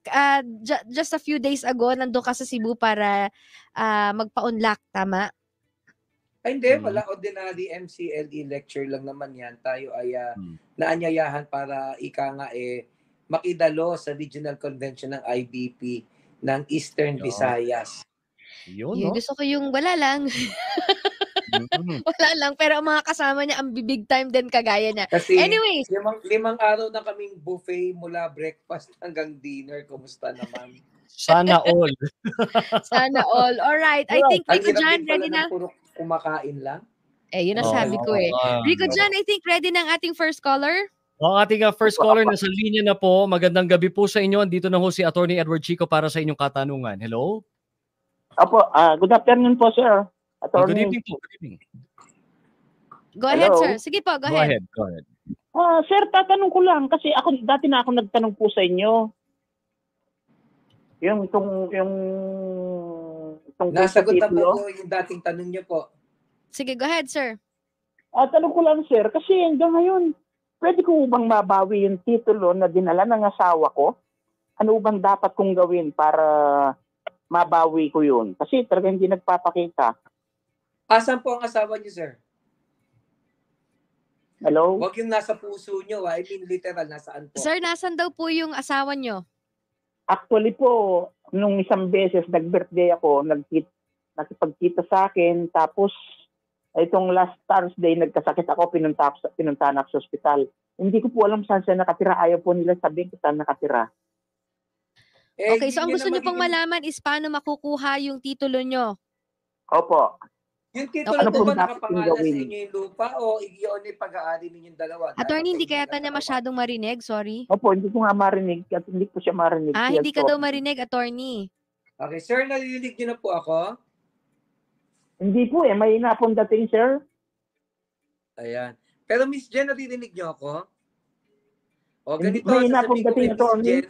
Just a few days ago, nandun ka sa Cebu para magpa-unlock, tama? Ay, hindi, wala. Ordinary MCLE lecture lang naman yan. Tayo ay naanyayahan para makidalo sa Regional Convention ng IBP ng Eastern Visayas. Yun, gusto ko yung wala lang. Wala lang, pero ang mga kasama niya ang big time din kagaya niya. Kasi anyways, limang araw na kaming buffet mula breakfast hanggang dinner. Kumusta naman? Sana all. Sana all. Alright, I think Rico John, ready na? Puro kumakain lang? Yun ang sabi ko eh. Rico John, I think ready na ang ating first caller? Ang ating first caller nasa linya na po. Magandang gabi po sa inyo. Andito na ho si Attorney Edward Chico para sa inyong katanungan. Hello? Opo, good afternoon po, sir. Good evening po. Good evening. Go ahead, sir. Sige po, go ahead. Go ahead. Sir, tatanong ko lang kasi dati na ako nagtanong po sa inyo. Yung nasagot na po yung dating tanong niyo po. Sige, go ahead, sir. Tanong ko lang, sir, kasi hanggang ngayon, pwede ko bang mabawi yung titulo na dinala ng asawa ko? Ano bang dapat kong gawin para mabawi ko yun? Kasi talaga hindi nagpapakita. Asan po ang asawa niyo, sir? Hello? Huwag yung nasa puso nyo. I mean, literal, nasaan po? Sir, nasan daw po yung asawa nyo? Actually po, nung isang beses, nag-birthday ako, nakipagkita sa akin, tapos itong last Thursday, nagkasakit ako, pinuntahan ako sa ospital. Hindi ko po alam saan siya nakatira. Ayaw po nila sabihin kung saan nakatira. Okay, so ang gusto nyo pong malaman is paano makukuha yung titulo nyo? Opo. Yung titulo Ano po po ba dapat nakapangalan sa gawin? inyo yung lupa o iyon ay pag-aari ninyong dalawa? Attorney, hindi kaya niya masyadong marinig? Sorry. Opo, hindi ko nga marinig at hindi ko siya marinig. Hindi ka daw marinig, attorney. Okay, sir, narinig niyo na po ako? Hindi po may inapong dating, sir. Ayan. Pero Miss Jen, narinig niyo ako? O Hindi, ganito, may inapong sasabihin ko kay dating, Miss attorney. Jen.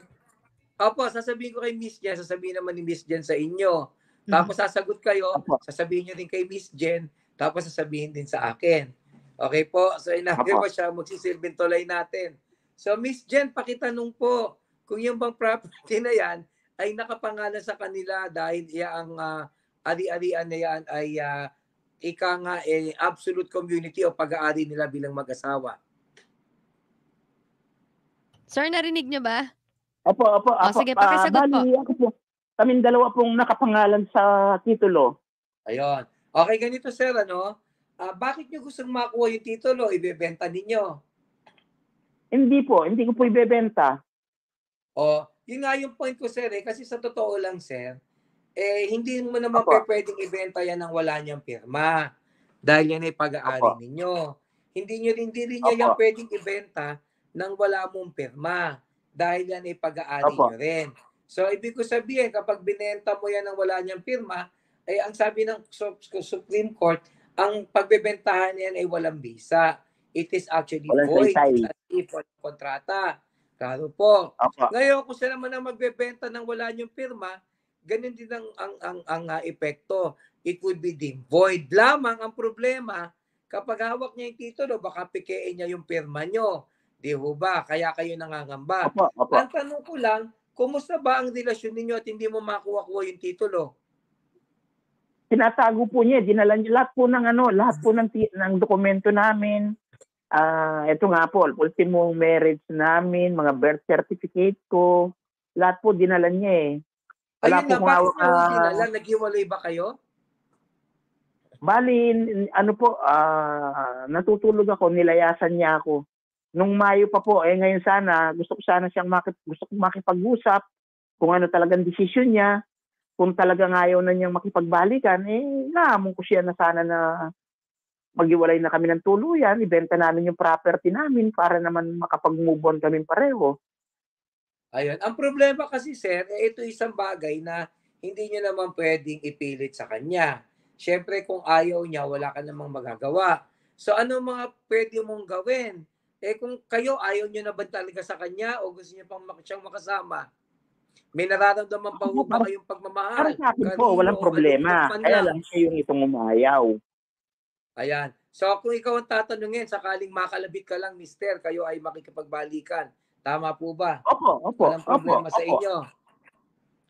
Opo, sasabihin ko kay Miss Jen, sasabihin naman ni Miss Jen sa inyo. Tapos sasagot kayo, sasabihin niyo din kay Miss Jen, tapos sasabihin din sa akin. Okay po? So inagay ko siya, magsisilbing tulay natin. So Miss Jen, pakitanong po, kung yung bang property na yan ay nakapangalan sa kanila dahil ang ari-arian na yan ay ika nga absolute community o pag-aari nila bilang mag-asawa. Sir, narinig nyo ba? Opo. Sige, pakisagot po. Ako po. Kaming dalawa pong nakapangalan sa titulo. Ayun. Okay, ganito sir, bakit nyo gustong makuha yung titulo? Ibebenta ninyo? Hindi ko po ibebenta. Yun nga yung point ko sir, kasi sa totoo lang sir, hindi mo naman pwedeng ibenta yan nang wala niyang pirma. Dahil yan ay pag-aari ninyo. Hindi rin niya yan pwedeng ibenta nang wala mong pirma. Dahil yan ay pag-aari nyo rin. So, ibig ko sabihin, kapag binenta mo yan nang wala niyang pirma, ang sabi ng Supreme Court, ang pagbebentahan niyan ay walang bisa. It is actually void as if kontrata. Klaro po. Ngayon, kung sila naman ang magbebenta nang wala niyong pirma, ganun din ang epekto. It would be deemed void. Lamang ang problema, kapag hawak niya yung titulo, baka pikein niya yung pirma niyo. Di ho ba? Kaya kayo nangangamba. Ang tanong ko lang, kumusta ba ang relasyon ninyo at hindi mo makuha-kuha yung titulo? Tinatago po niya, dinala niya lahat po ng dokumento namin. Ito nga po, ultimo marriage namin, mga birth certificate ko, lahat po dinala niya Wala ayun na, bakit niya dinala? Naghiwalay ba kayo? Bali, natutulog ako, nilayasan niya ako. Nung Mayo pa po, ngayon gusto ko makipag-usap kung ano talagang desisyon niya. Kung talagang ayaw na niyang makipagbalikan, naamon ko siya na sana na maghiwalay na kami ng tuluyan, ibenta namin yung property namin para naman makapag-move on kami pareho. Ayun. Ang problema kasi, sir, ito isang bagay na hindi niyo naman pwedeng ipilit sa kanya. Siyempre, kung ayaw niya, wala ka namang magagawa. So, ano mga pwede mong gawin? Kung kayo, ayaw niyo na ba talaga sa kanya o gusto niyo pang siyang makasama? May nararamdaman pa ho ba kayong pagmamahal? Para sa akin po, walang problema. Kaya lang siya yung itong umayaw. Ayan. So, kung ikaw ang tatanungin, sakaling makalabit ka lang, mister, kayo ay makikipagbalikan. Tama po ba? Opo. Walang problema sa inyo.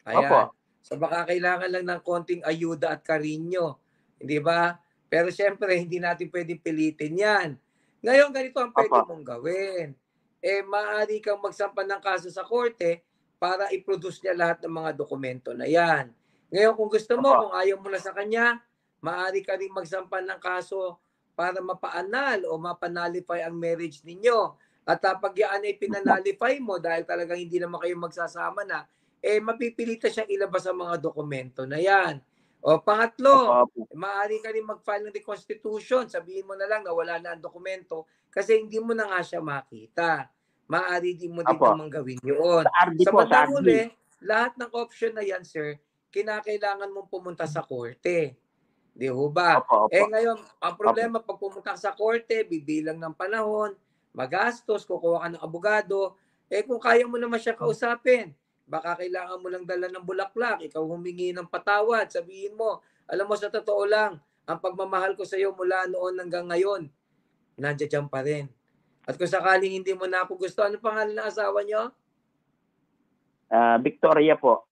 Ayan. So, baka kailangan lang ng konting ayuda at karinyo. Hindi ba? Pero syempre, hindi natin pwedeng pilitin yan. Ngayon, ganito ang pwede mong gawin. Maaari kang magsampan ng kaso sa korte para i-produce niya lahat ng mga dokumento na yan. Ngayon, kung gusto mo, kung ayaw mo na sa kanya, maaari ka rin magsampan ng kaso para mapaanal o mapanalify ang marriage ninyo. At pag yan ay pinanalify mo dahil talagang hindi naman kayo magsasama na, mapipilitan siyang ilabas ang mga dokumento na yan. O pangatlo, maaari ka rin mag-file ng reconstitution. Sabihin mo na lang na wala na ang dokumento kasi hindi mo na nga siya makita. Maaari din mo din namang gawin yun. Sa bandang huli, lahat ng option na yan, sir, kinakailangan mong pumunta sa korte. Di ho ba? Ngayon, ang problema, pag pumunta ka sa korte, bibilang ng panahon, magastos, kukuha ka ng abogado, kung kaya mo naman siya kausapin, baka kailangan mo lang dala ng bulaklak, ikaw humingi ng patawad, sabihin mo, alam mo sa totoo lang, ang pagmamahal ko sa iyo mula noon hanggang ngayon, nandiyan pa rin. At kung sakaling hindi mo na ako gusto, ano pangalan ng asawa niyo? Victoria po.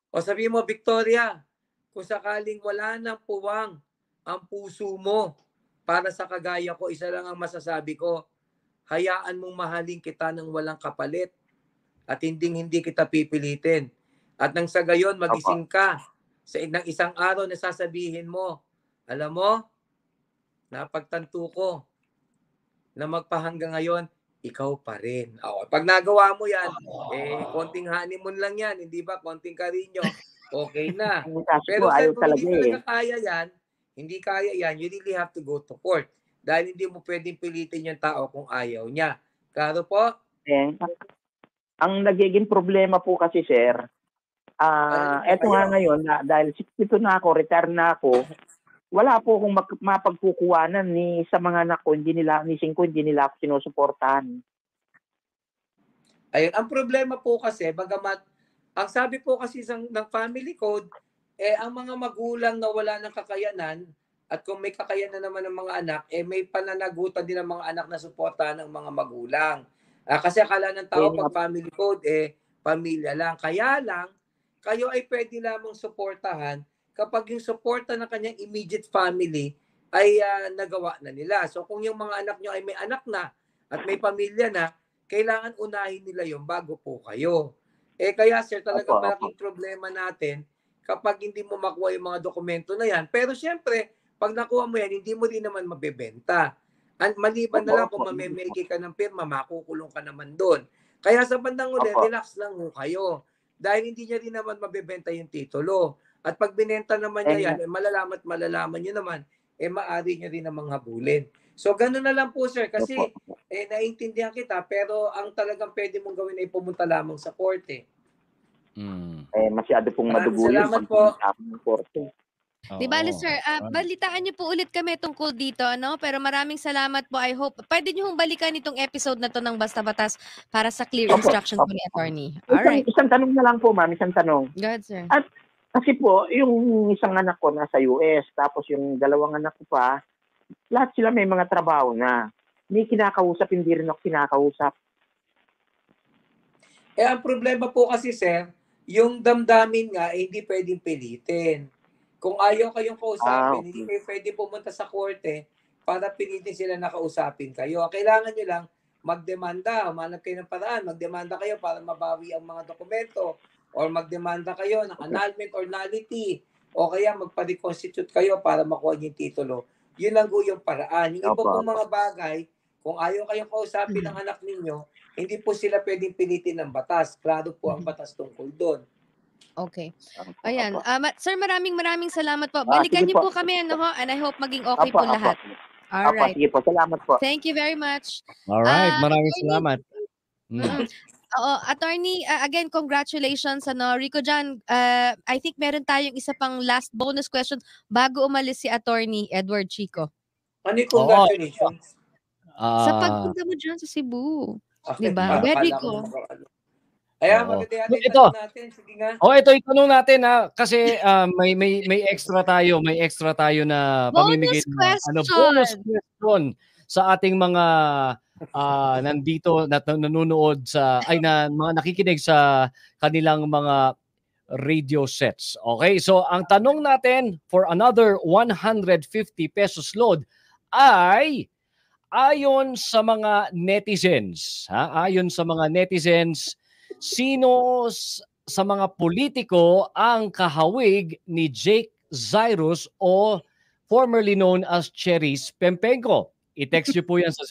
O sabihin mo, Victoria, kung sakaling wala nang puwang ang puso mo para sa kagaya ko, isa lang ang masasabi ko, hayaan mong mahalin kita ng walang kapalit at hindi kita pipilitin. At nang sa gayon, magising ka ng isang araw na sasabihin mo, alam mo, napagtanto ko na magpahanggang ngayon, ikaw pa rin. Pag nagawa mo yan, konting honeymoon lang yan, hindi ba? Konting karinyo, okay na. Pero kung hindi talaga kaya yan, hindi kaya yan, you really have to go to court. Dahil hindi mo pwedeng pilitin yung tao kung ayaw niya. Klaro po? Ang nagiging problema po kasi, sir, eto nga ngayon, dahil 62 na ako, retire na ako, wala po akong mapagkukuhanan sa mga anak ko, hindi nila ako sinusuportahan. Ayun, ang problema po kasi, bagamat, ang sabi po kasi ng family code, ang mga magulang na wala ng kakayanan, at kung may kakayanan naman ng mga anak, may pananagutan din ng mga anak na suportahan ng mga magulang. Kasi akala ng tao, pag family code, pamilya lang. Kaya lang, kayo ay pwede lamang suportahan kapag yung suporta ng kanyang immediate family ay nagawa na nila. So kung yung mga anak nyo ay may anak na at may pamilya na, kailangan unahin nila yung bago po kayo. Kaya sir, talagang malaking problema natin kapag hindi mo makuha yung mga dokumento na yan. Pero syempre, pag nakuha mo yan, hindi mo rin naman mabebenta. Maliban na lang kung mamemeke ka ng pirma, makukulong ka naman doon. Kaya sa bandang uli, relax lang ho kayo. Dahil hindi niya rin naman mabebenta yung titulo. At pag binenta naman niya yan, malalaman niyo naman, maaari niya rin namang habulin. So, gano'n na lang po, sir. Kasi, naiintindihan kita, pero ang talagang pwede mong gawin ay pumunta lamang sa korte. Masyado pong madugo yun. Salamat po. Di bali, sir, balitaan niyo po ulit kami tungkol dito, ano? Pero maraming salamat po. I hope, pwede niyo hong balikan itong episode na to ng Basta Batas para sa clear instruction po ni attorney. Alright. Isang tanong na lang po, ma'am. Isang tanong. Go ahead, sir. At kasi po, yung isang anak ko nasa US, tapos yung dalawang anak ko pa, lahat sila may mga trabaho na. May kinakausap, hindi rin ako kinakausap. Ang problema po kasi, sir, yung damdamin nga, hindi pwedeng pilitin. Kung ayaw kayong kausapin, hindi kayo pwede pumunta sa korte para pilitin sila na kausapin kayo. Kailangan nyo lang magdemanda, umanap kayo ng paraan, magdemanda kayo para mabawi ang mga dokumento, or magdemanda kayo ng annulment or nullity, o kaya magpa-reconstitute kayo para makuha yung titulo. Yun lang po yung paraan. Yung iba pong mga bagay, kung ayaw kayong kausapin ng anak ninyo, hindi po sila pwedeng pilitin ng batas. Klaro po ang batas tungkol doon. Okay. Ayan. Sir, maraming salamat po. Balikan niyo po kami, ano ho, and I hope maging okay po lahat. Alright. Sige po, salamat po. Thank you very much. Alright, maraming salamat. Attorney, again, congratulations. Rico Jan, I think meron tayong isa pang last bonus question bago umalis si Attorney Edward Chico. Ano yung congratulations? Sa pagpunta mo dyan sa Cebu. Diba? Very cool. Ayan, ito. Natin. Sige nga. Ito itanong natin kasi may extra tayo na pamimigay na bonus question sa ating mga nandito na nanonood na mga nakikinig sa kanilang mga radio sets. Okay? So ang tanong natin for another 150 pesos load ay ayon sa mga netizens, sino sa mga politiko ang kahawig ni Jake Zyrus o formerly known as Cherise Pempenco? I-text nyo po yan sa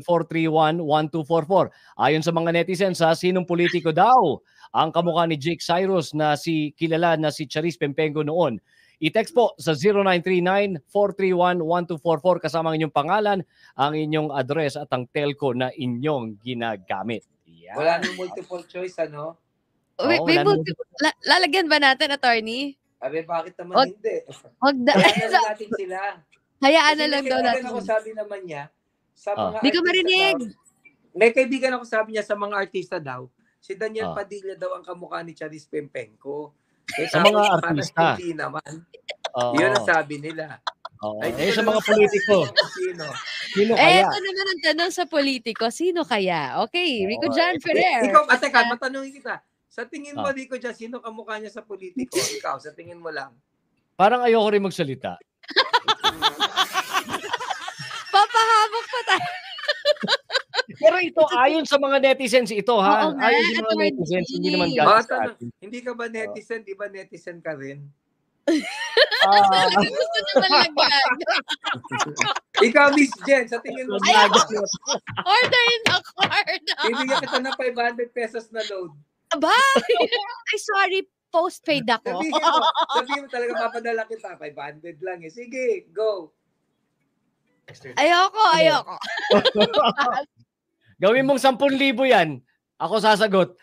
0939-431-1244. Ayon sa mga netizens, sinong politiko daw ang kamukha ni Jake Zyrus na kilala na si Cherise Pempenco noon? I-text po sa 0939-431-1244 kasama ang inyong pangalan, ang inyong address at ang telco na inyong ginagamit. Yeah. Wala nang multiple choice, ano? Lalagyan ba natin, attorney? Bakit naman hindi? Hayaan na natin sila. Hayaan na lang daw natin. Ako sabi naman niya, sa mga di ko marinig. May kaibigan ako sabi niya sa mga artista daw, si Daniel Padilla daw ang kamukha ni Cherise Pempenco. Sa mga artista. Hindi naman. Yun ang sabi nila. Sa mga politiko. Sino kaya? Ito naman ang tanong sa politiko. Sino kaya? Okay, Rico Jan Ferrer. Ikaw, teka, matanungin kita. Sa tingin mo, Rico Jan, sino kamukha niya sa politiko? Ikaw, sa tingin mo lang. Parang ayoko rin magsalita. Pero ito, ayon sa mga netizens ito, ha? Oo nga, Ayon sa mga attorney. netizens, hindi naman galing sa atin. Hindi ka ba netizen? Di ba netizen ka rin? Gusto niyo malagyan. Ikaw, Miss Jen, sa tingin mo. Order in the card. Bibigyan kita ng 500 pesos na load. Aba? Ay, sorry. Postpaid ako. Sabihin mo talaga papadala kita. 500 lang eh. Sige, go. Ayoko. Gawin mong 10,000 yan. Ako sasagot.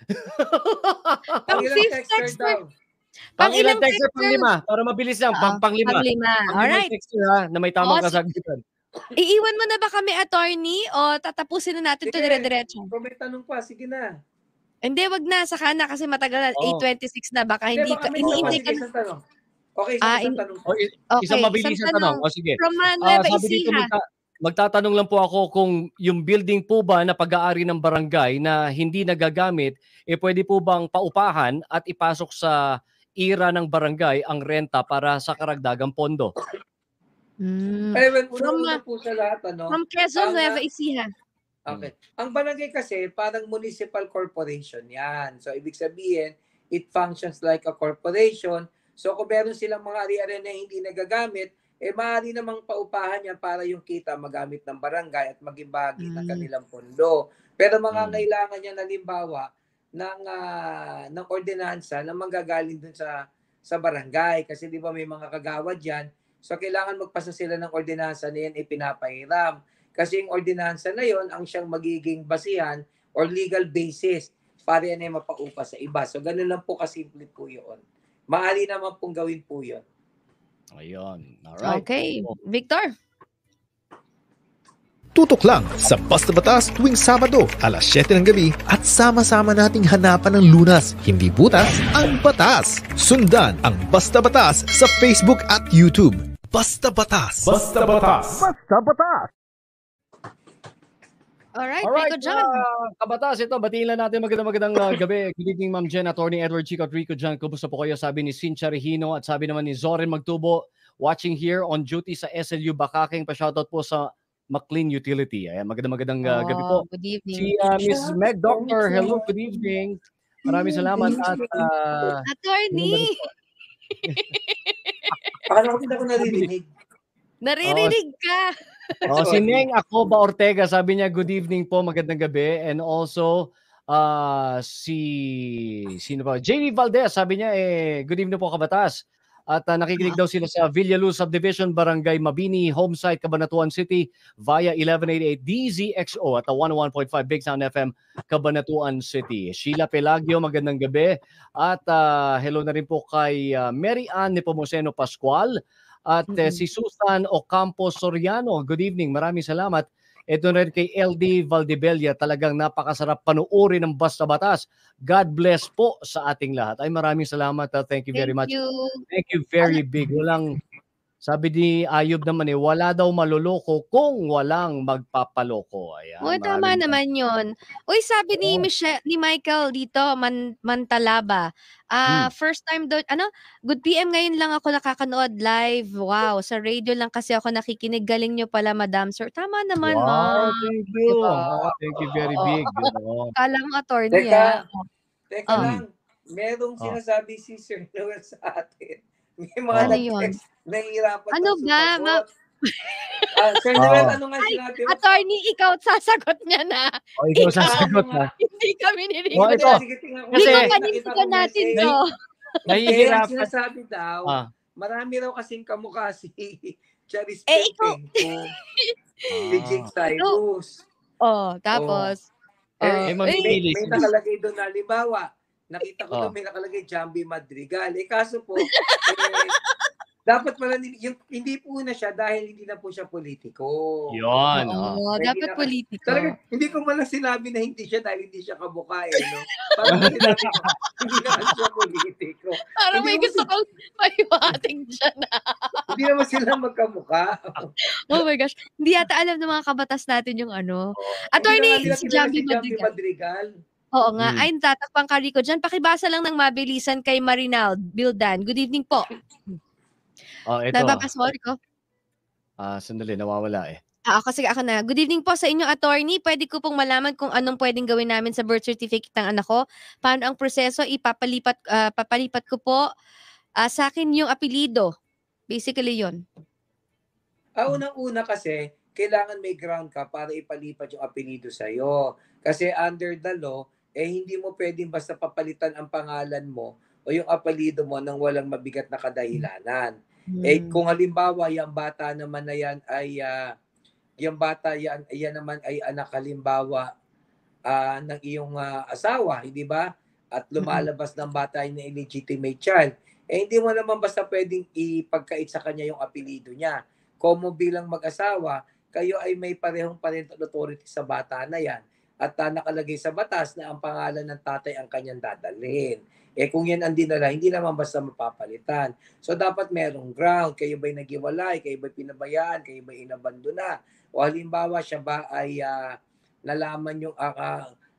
Pang fifth texter. Pang ilang texter? Pang-5. Para mabilis lang. Pang-5. Alright. Texter ha, na may tamang kasagutan. Iiwan mo na ba kami, attorney? O tatapusin na natin ito dire-diretso? Kung may tanong pa, sige na. Hindi, wag na. Saka na kasi matagal na. 8:26 na. Baka hindi ka. Iniintay ka na. Okay, isang tanong. Isang mabilis na tanong. O sige. From Nueva Ecija. Magtatanong lang po ako kung yung building po ba na pag-aari ng barangay na hindi nagagamit, pwede po bang paupahan at ipasok sa ira ng barangay ang renta para sa karagdagang pondo? Una po sa lahat, From Quezon, Nueva Ecija. Okay. Ang barangay kasi parang municipal corporation yan. So, ibig sabihin, it functions like a corporation. So, kung meron silang mga ari-ari na hindi nagagamit, maaari namang paupahan yan para yung kita magamit ng barangay at maging bahagi ng kanilang pondo. Pero mga kailangan yan, halimbawa, ng ordinansa na manggagaling dun sa barangay. Kasi di ba may mga kagawad yan. So, kailangan magpasa sila ng ordinansa na yan ipinapahiram. Kasi yung ordinansa na yon ang siyang magiging basihan or legal basis para yan ay mapaupa sa iba. So, ganun lang po kasimple po yun. Maaari naman pong gawin po yun. Ayun. Alright. Okay. Victor? Tutok lang sa Basta Batas tuwing Sabado, alas 7 ng gabi at sama-sama nating hanapan ng lunas, hindi butas, ang batas. Sundan ang Basta Batas sa Facebook at YouTube. Basta Batas. Basta Batas. Basta Batas. Alright, Rico John. Kabatas, ito, batiin lang natin magandang gabi. Good evening, Ma'am Jen, Attorney Edward Chico at Rico John. Kumusta po kayo? Sabi ni Cynthia Regino at sabi naman ni Zorin Magtubo, watching here on duty sa SLU Bakaking. Pa-shoutout po sa McLean Utility. Ayan, magandang gabi po. Good evening. Si Miss Meg Doctor, hello, good evening. Maraming salamat. At, Attorney! Paano kita ko narinig? Naririnig ka. Si Neng Acoba Ortega, sabi niya, good evening po, magandang gabi. And also, sino ba? JV Valdez, sabi niya, good evening po, Kabatas. At nakikinig daw sila sa Villaluz Subdivision, Barangay Mabini, Homesite, Cabanatuan City via 1188 DZXO at 101.5 Big Sound FM, Cabanatuan City. Sheila Pelagio, magandang gabi. At hello na rin po kay Mary Ann Nepomuceno Pascual. At si Susan Ocampo Soriano, good evening, maraming salamat. Ito rin kay LD Valdebella, talagang napakasarap panuorin ng Basta Batas. God bless po sa ating lahat. Ay maraming salamat. Thank you very much. Thank you very big. Walang, sabi ni Ayub naman wala daw maluloko kung walang magpapaloko. Ayan, Tama naman yun. Uy, sabi ni Michael dito, Mantalaba, first time daw, good PM ngayon lang ako nakakanood live. Wow, sa radio lang kasi ako nakikinig. Galing nyo pala, Madam Sir. Tama naman, wow, thank you. Thank you very big. Kala mo, attorney. Teka lang, merong sinasabi si Sir Noel sa atin. May mga nag-text, nahihirapan sumagot. Sir Noel, ano nga sinabi mo? Attorney, ikaw sasagot niya na. Ikaw sasagot na. Hindi kami nirinig. Kasi, panisigan natin to. Nahihirapan. Kaya sinasabi daw, marami raw kasing kamukha si Charis Pengpeng si Jake Cyrus. Tapos, may nakalagay doon na, halimbawa, nakita ko doon may nakalagay Jambi Madrigal. Kaso po, dapat pala, hindi po na siya dahil hindi na po siya politiko. Yun. Dapat politiko. Talaga, hindi ko malang sinabi na hindi siya dahil hindi siya kamukha. No? Parang sinabi ko, hindi naman siya politiko. Parang may gusto kong maiwating dyan. Hindi naman sila magkamukha. Oh my gosh. Hindi yata alam ng mga kabatas natin yung Attorney, si Jambi Madrigal. Oo nga. Ay, tatakpang ka, Rico dyan. Pakibasa lang ng mabilisan kay Marinal Bildan. Good evening po. Ito. Nababasa mo, Rico? Sandali, nawawala Kasi ako na. Good evening po sa inyong attorney. Pwede ko pong malaman kung anong pwedeng gawin namin sa birth certificate ng anak ko. Paano ang proseso? Papalipat ko po sa akin yung apelido. Basically yon. Unang-una kasi, kailangan may ground ka para ipalipat yung apelido sa'yo. Kasi under the law, hindi mo pwedeng basta papalitan ang pangalan mo o yung apelido mo nang walang mabigat na kadahilanan. Kung halimbawa, yung bata naman na yan ay yan naman ay anak halimbawa ng iyong asawa, hindi ba? At lumalabas ng bata ay na illegitimate child. Hindi mo naman basta pwedeng ipagkait sa kanya yung apelido niya. Kung mo bilang mag-asawa, kayo ay may parehong parental authority sa bata na yan at nakalagay sa batas na ang pangalan ng tatay ang kanyang dadalhin. Kung yan ang dinala, hindi naman basta mapapalitan. So dapat merong ground. Kayo ba'y naghiwalay? Kayo ba'y pinabayaan? Kayo ba'y inabandona? O halimbawa, siya ba ay nalaman yung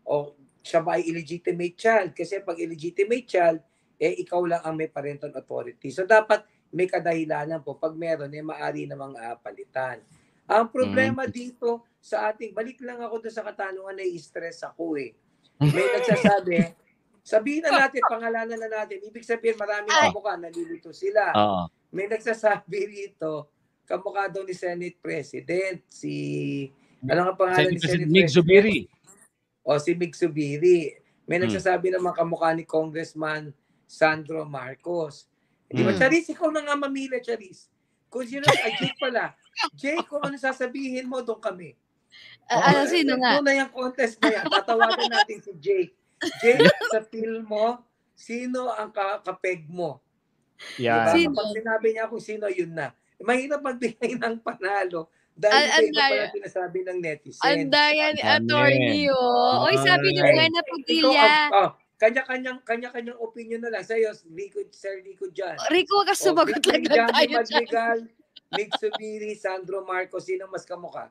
o siya ba ay illegitimate child? Kasi pag illegitimate child, ikaw lang ang may parental authority. So dapat may kadahilanan po. Pag meron, maaari namang palitan. Ang problema dito sa ating, balik lang ako doon sa katanungan na i-stress ako May nagsasabi, sabihin na natin, pangalanan na natin. Ibig sabihin, maraming kamukha, nalilito sila. May nagsasabi rito, kamukha daw ni Senate President, ano nga pangalan ni Senate Mig Zubiri. Si Mig Zubiri. May nagsasabi naman kamukha ni Congressman Sandro Marcos. Di ba, Charis, ikaw na nga mamila, Charis. Kung sino, Jake pala. Jake, kung ano sasabihin mo, doon kami. Sino nga? Doon na yung contest na yan. Tatawagan natin si Jake. Jake, sa feel mo, sino ang kapeg mo? Yeah. Diba? Kapag sinabi niya kung sino, yun na. Mahirap magbigay ng panalo dahil ito pala pinasabi ng netizen. Andayan, attorney, Oy, sabi ni Buena Padilla. Kanya-kanyang opinion na lang. Sa'yo, Sir Rico dyan. Rico, ka sumagot lang tayo dyan. Mig Zubiri, Sandro Marcos, sino mas kamukha?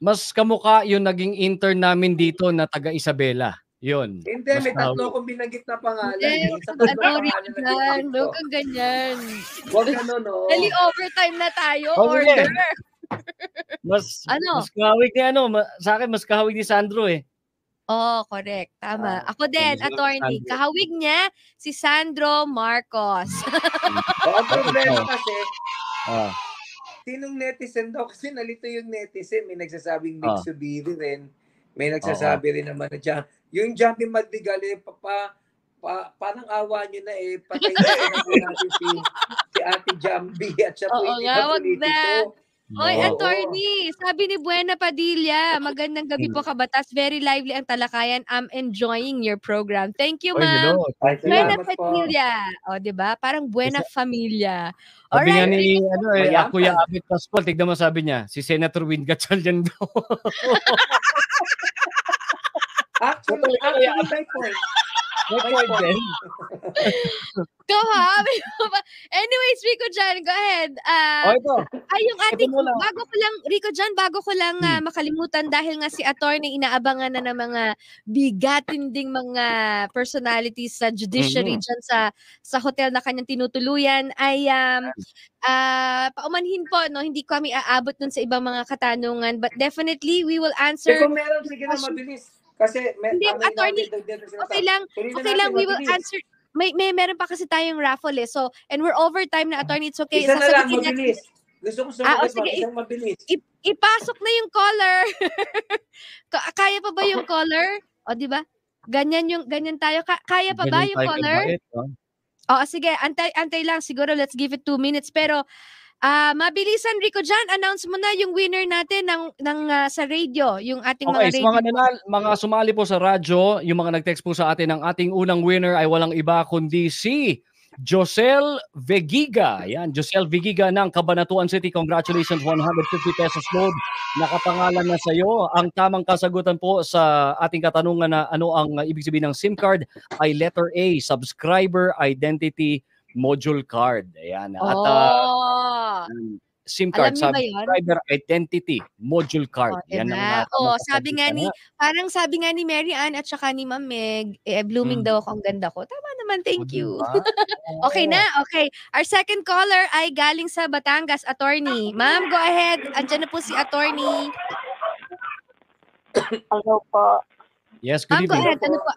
Mas kamukha yung naging intern namin dito na taga Isabela. Yun. Hindi, may tatlo akong binanggit na pangalan. Huwag kang ganyan. Huwag ano, no? Dali overtime na tayo. Order. Mas kahawig ni sa akin mas kahawig ni Sandro correct. Tama. Ako din, attorney. Kahawig niya si Sandro Marcos. Ang problema kasi, sinong netizen daw? Kasi nalito yung netizen. May nagsasabing Mig Zubiri rin. May nagsasabi rin naman na dyan. Yung Jumpy Madrigal, parang awa nyo na patay na natin si Ate Jumpy at siya po hindi na politiko. Oy, attorney, sabi ni Buena Padilla, magandang gabi po kabatas. Very lively ang talakayan. I'm enjoying your program. Thank you, ma'am. Buena Padilla. Diba? Parang Buena Familia. Sabi nga ni Kuya Abit Pascual, tignan mo sabi niya, si Senator Win Gatchalian daw. Actually, my point. Go ha. Anyways, Rico Jan, go ahead. Yung ating bago ko lang makalimutan dahil nga si attorney inaabangan na ng mga bigatin ding mga personalities sa judiciary dyan sa hotel na kanyang tinutuluyan ay paumanhin po, hindi kami aabot nun sa ibang mga katanungan, but definitely we will answer. Kung meron, sige na mabilis. Kasi attorney, okay lang, we will answer. Meron pa kasi tayong raffle so, and we're overtime na, attorney, it's okay. Isa na lang, mabilis. Gusto ko sumagot isang mabilis. Ipasok na yung caller. Kaya pa ba yung caller? Di ba? Ganyan tayo. Kaya pa ba yung caller? Sige, antay lang. Siguro let's give it 2 minutes. Pero, mabilisan, Rico Jan, announce mo na yung winner natin ng sa radio, yung ating mga radio. Mga sumali po sa radyo, yung mga nag-text po sa atin, ang ating unang winner ay walang iba kundi si Josel Vegiga. Yan, Josel Vegiga ng Cabanatuan City. Congratulations, 150 pesos load. Nakapangalan na sa iyo. Ang tamang kasagutan po sa ating katanungan na ano ang ibig sabihin ng SIM card ay letter A, Subscriber Identity Module Card. Ayan. At SIM Alam card, niyo ba sabi, yun? driver identity module card. Yan ang Sabi nga ni, parang sabi nga ni Mary Ann at saka ni Ma'am Meg, blooming daw ako, ang ganda ko. Tama naman, thank you. Okay na, okay. Our second caller ay galing sa Batangas, attorney. Ma'am, go ahead. Andiyan na po si attorney. Hello po. Yes, good Ma'am, go evening. ahead. Ano po?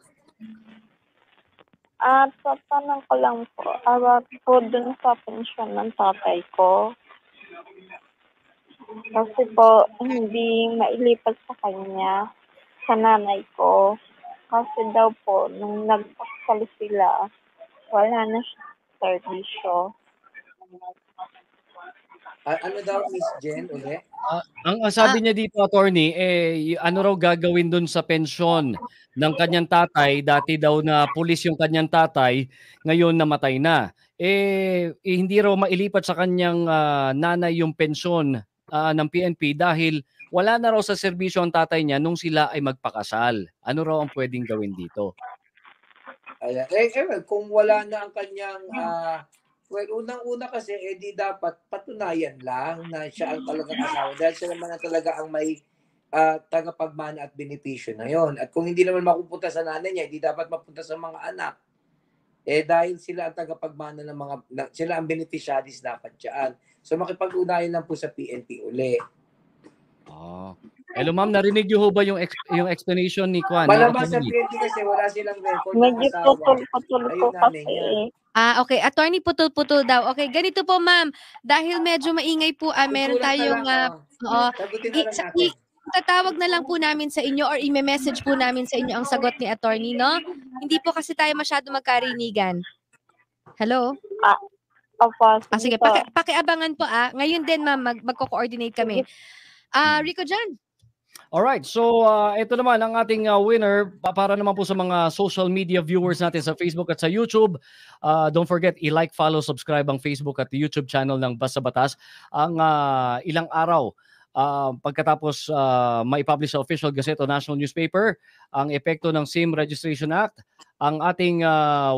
Tatanong ko lang po, about po dun sa pensyon ng tatay ko. Kasi po, hindi mailipat sa kanya, sa nanay ko. Kasi daw po, nung nagpakasal sila, wala na siya servisyo. Ano daw, Miss Jen, ulit? Ang sabi niya dito, attorney, ano raw gagawin dun sa pensyon ng kanyang tatay? Dati daw na pulis yung kanyang tatay, ngayon namatay na. Hindi raw mailipat sa kanyang nanay yung pensyon ng PNP dahil wala na raw sa serbisyo ang tatay niya nung sila ay magpakasal. Ano raw ang pwedeng gawin dito? Kung wala na ang kanyang unang-una kasi di dapat patunayan lang na siya ang talagang asawa dahil siya naman ang talaga ang may tagapagmana at benepisyo na yon. At kung hindi naman mapupunta sa nanay niya, hindi dapat mapunta sa mga anak. Dahil sila ang tagapagmana ng mga sila ang beneficiaries dapat diyan. So makipag-ugnayan lang po sa PNP uli. Hello ma'am, narinig niyo ho ba yung explanation ni Kwan? Malamang sa PNP kasi wala silang record ng Medyo asawa. putol-putol po kasi. Okay. Attorney, putol-putol daw. Okay, ganito po, ma'am. Dahil medyo maingay po, meron tayong... Tatawag na lang po namin sa inyo or i-message po namin sa inyo ang sagot ni attorney, no? Hindi po kasi tayo masyado magkarinigan. Hello? Sige, pakiabangan po, Ngayon din, ma'am, magko-coordinate kami. Rico Jan. Alright, so ito naman ang ating winner para naman po sa mga social media viewers natin sa Facebook at sa YouTube. Don't forget, i-like, follow, subscribe ang Facebook at YouTube channel ng Basta Batas. Ang ilang araw pagkatapos maipublish sa Official Gazette o National Newspaper ang epekto ng SIM Registration Act, ang ating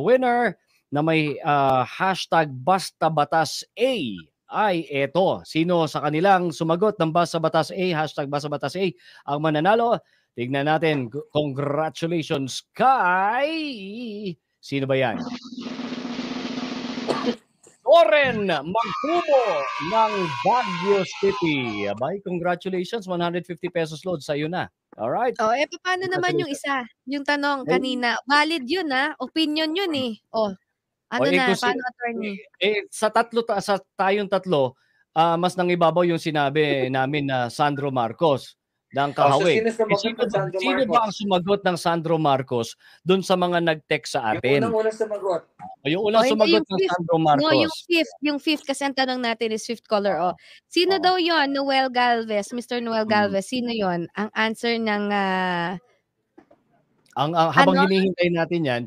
winner na may hashtag Basta Batas A ay eto. Sino sa kanilang sumagot ng Basta Batas A, hashtag Basta Batas A, ang mananalo? Tignan natin. Congratulations kay... Sino ba yan? Oren Magtumo ng Baguio City. Abay, congratulations. 150 pesos load sa iyo na. Alright. Paano naman yung isa? Yung tanong kanina. Valid yun, Opinion yun, paano, attorney? Sa tayong tatlo, mas nangibabaw yung sinabi namin na Sandro Marcos ng Kahawi. Sino ba ang sumagot ng Sandro Marcos doon sa mga nag-text sa atin? Yung unang sumagot. Yung unang sumagot ng Sandro Marcos. No, yung fifth kasi ang tanong natin is fifth caller. Sino daw yon? Noel Galvez, Mr. Noel Galvez. Sino yon? Ang answer ng... habang hinihintay natin yan,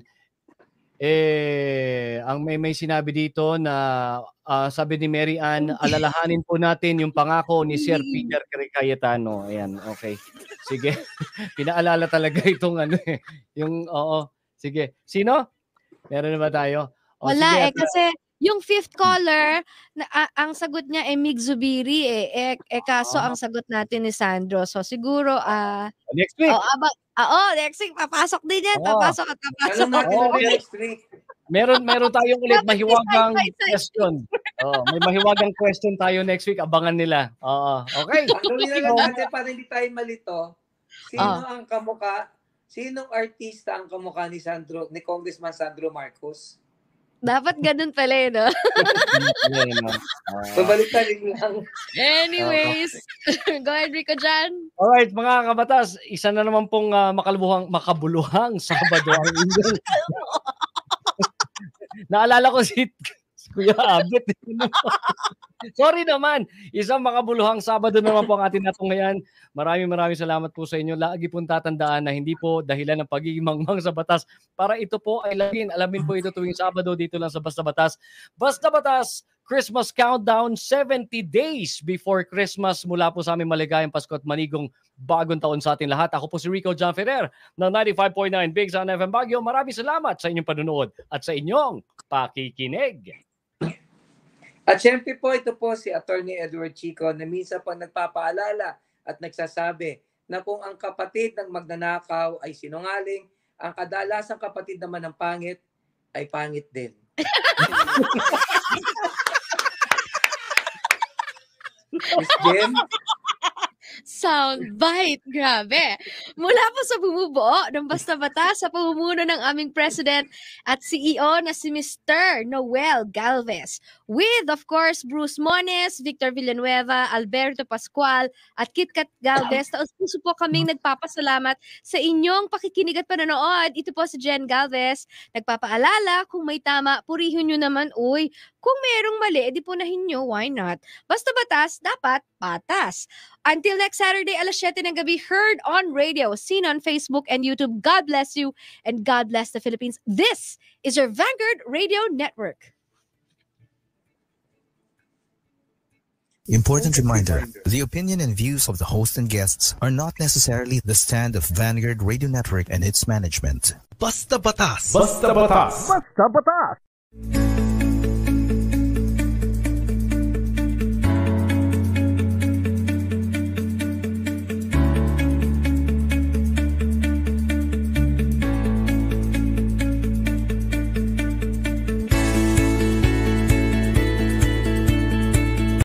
ang may sinabi dito na sabi ni Mary Ann, alalahanin po natin yung pangako ni Sir Peter Cayetano. Ayan, okay. Sige. Pinaalala talaga itong yung sige. Sino? Meron na ba tayo? Wala sige, kasi yung fifth caller, ang sagot niya ay Mig Zubiri kaso ang sagot natin ni Sandro. So siguro next week. Next week papasok din yan. Papasok. Next week. Meron tayong ulit mahiwagang question. May mahiwagang question tayo next week. Abangan nila. Okay. Ano lang natin para hindi tayo malito? Sino ang kamukha? Sinong artista ang kamukha ni Congressman Sandro Marcos? Dapat ganun pala, no? Pabaliktad lang. Anyways, go ahead, Rico Jan. Alright, mga kabatas, isa na naman pong makabuluhang Sabado ang inyong. Naalala ko si Kuya Abet. Sorry naman. Isang makabuluhang Sabado naman po ang atin natong ngayon. Maraming salamat po sa inyo. Lagi pong tatandaan na hindi po dahilan ng pagiging mangmang sa batas. Para ito po ay alamin po ito tuwing Sabado dito lang sa Basta Batas. Basta Batas, Christmas Countdown, 70 days before Christmas. Mula po sa aming maligayang Pasko at manigong bagong taon sa atin lahat. Ako po si Rico John Ferrer ng 95.9 Big Sound FM Baguio. Maraming salamat sa inyong panunood at sa inyong pakikinig. At syempre po, ito po si Attorney Edward Chico na minsan pang nagpapaalala at nagsasabi na kung ang kapatid ng magnanakaw ay sinungaling, ang kadalasang kapatid naman ng pangit ay pangit din. Miss Jen? Soundbite. Grabe. Mula po sa bumubuo ng Basta Batas sa pamumuno ng aming President at CEO na si Mr. Noel Galvez. With, of course, Bruce Mones, Victor Villanueva, Alberto Pascual, at KitKat Galvez. Taos-puso po kaming nagpapasalamat sa inyong pakikinig at panonood. Ito po si Jen Galvez. Nagpapaalala, kung may tama, purihin nyo naman, uy. Kung merong mali, edi punahin nyo, why not? Basta batas, dapat patas. Until next Saturday, alas 7 ng gabi, heard on radio, seen on Facebook and YouTube. God bless you and God bless the Philippines. This is your Vanguard Radio Network. Important reminder, the opinion and views of the host and guests are not necessarily the stand of Vanguard Radio Network and its management. Basta Batas! Basta Batas! Basta Batas!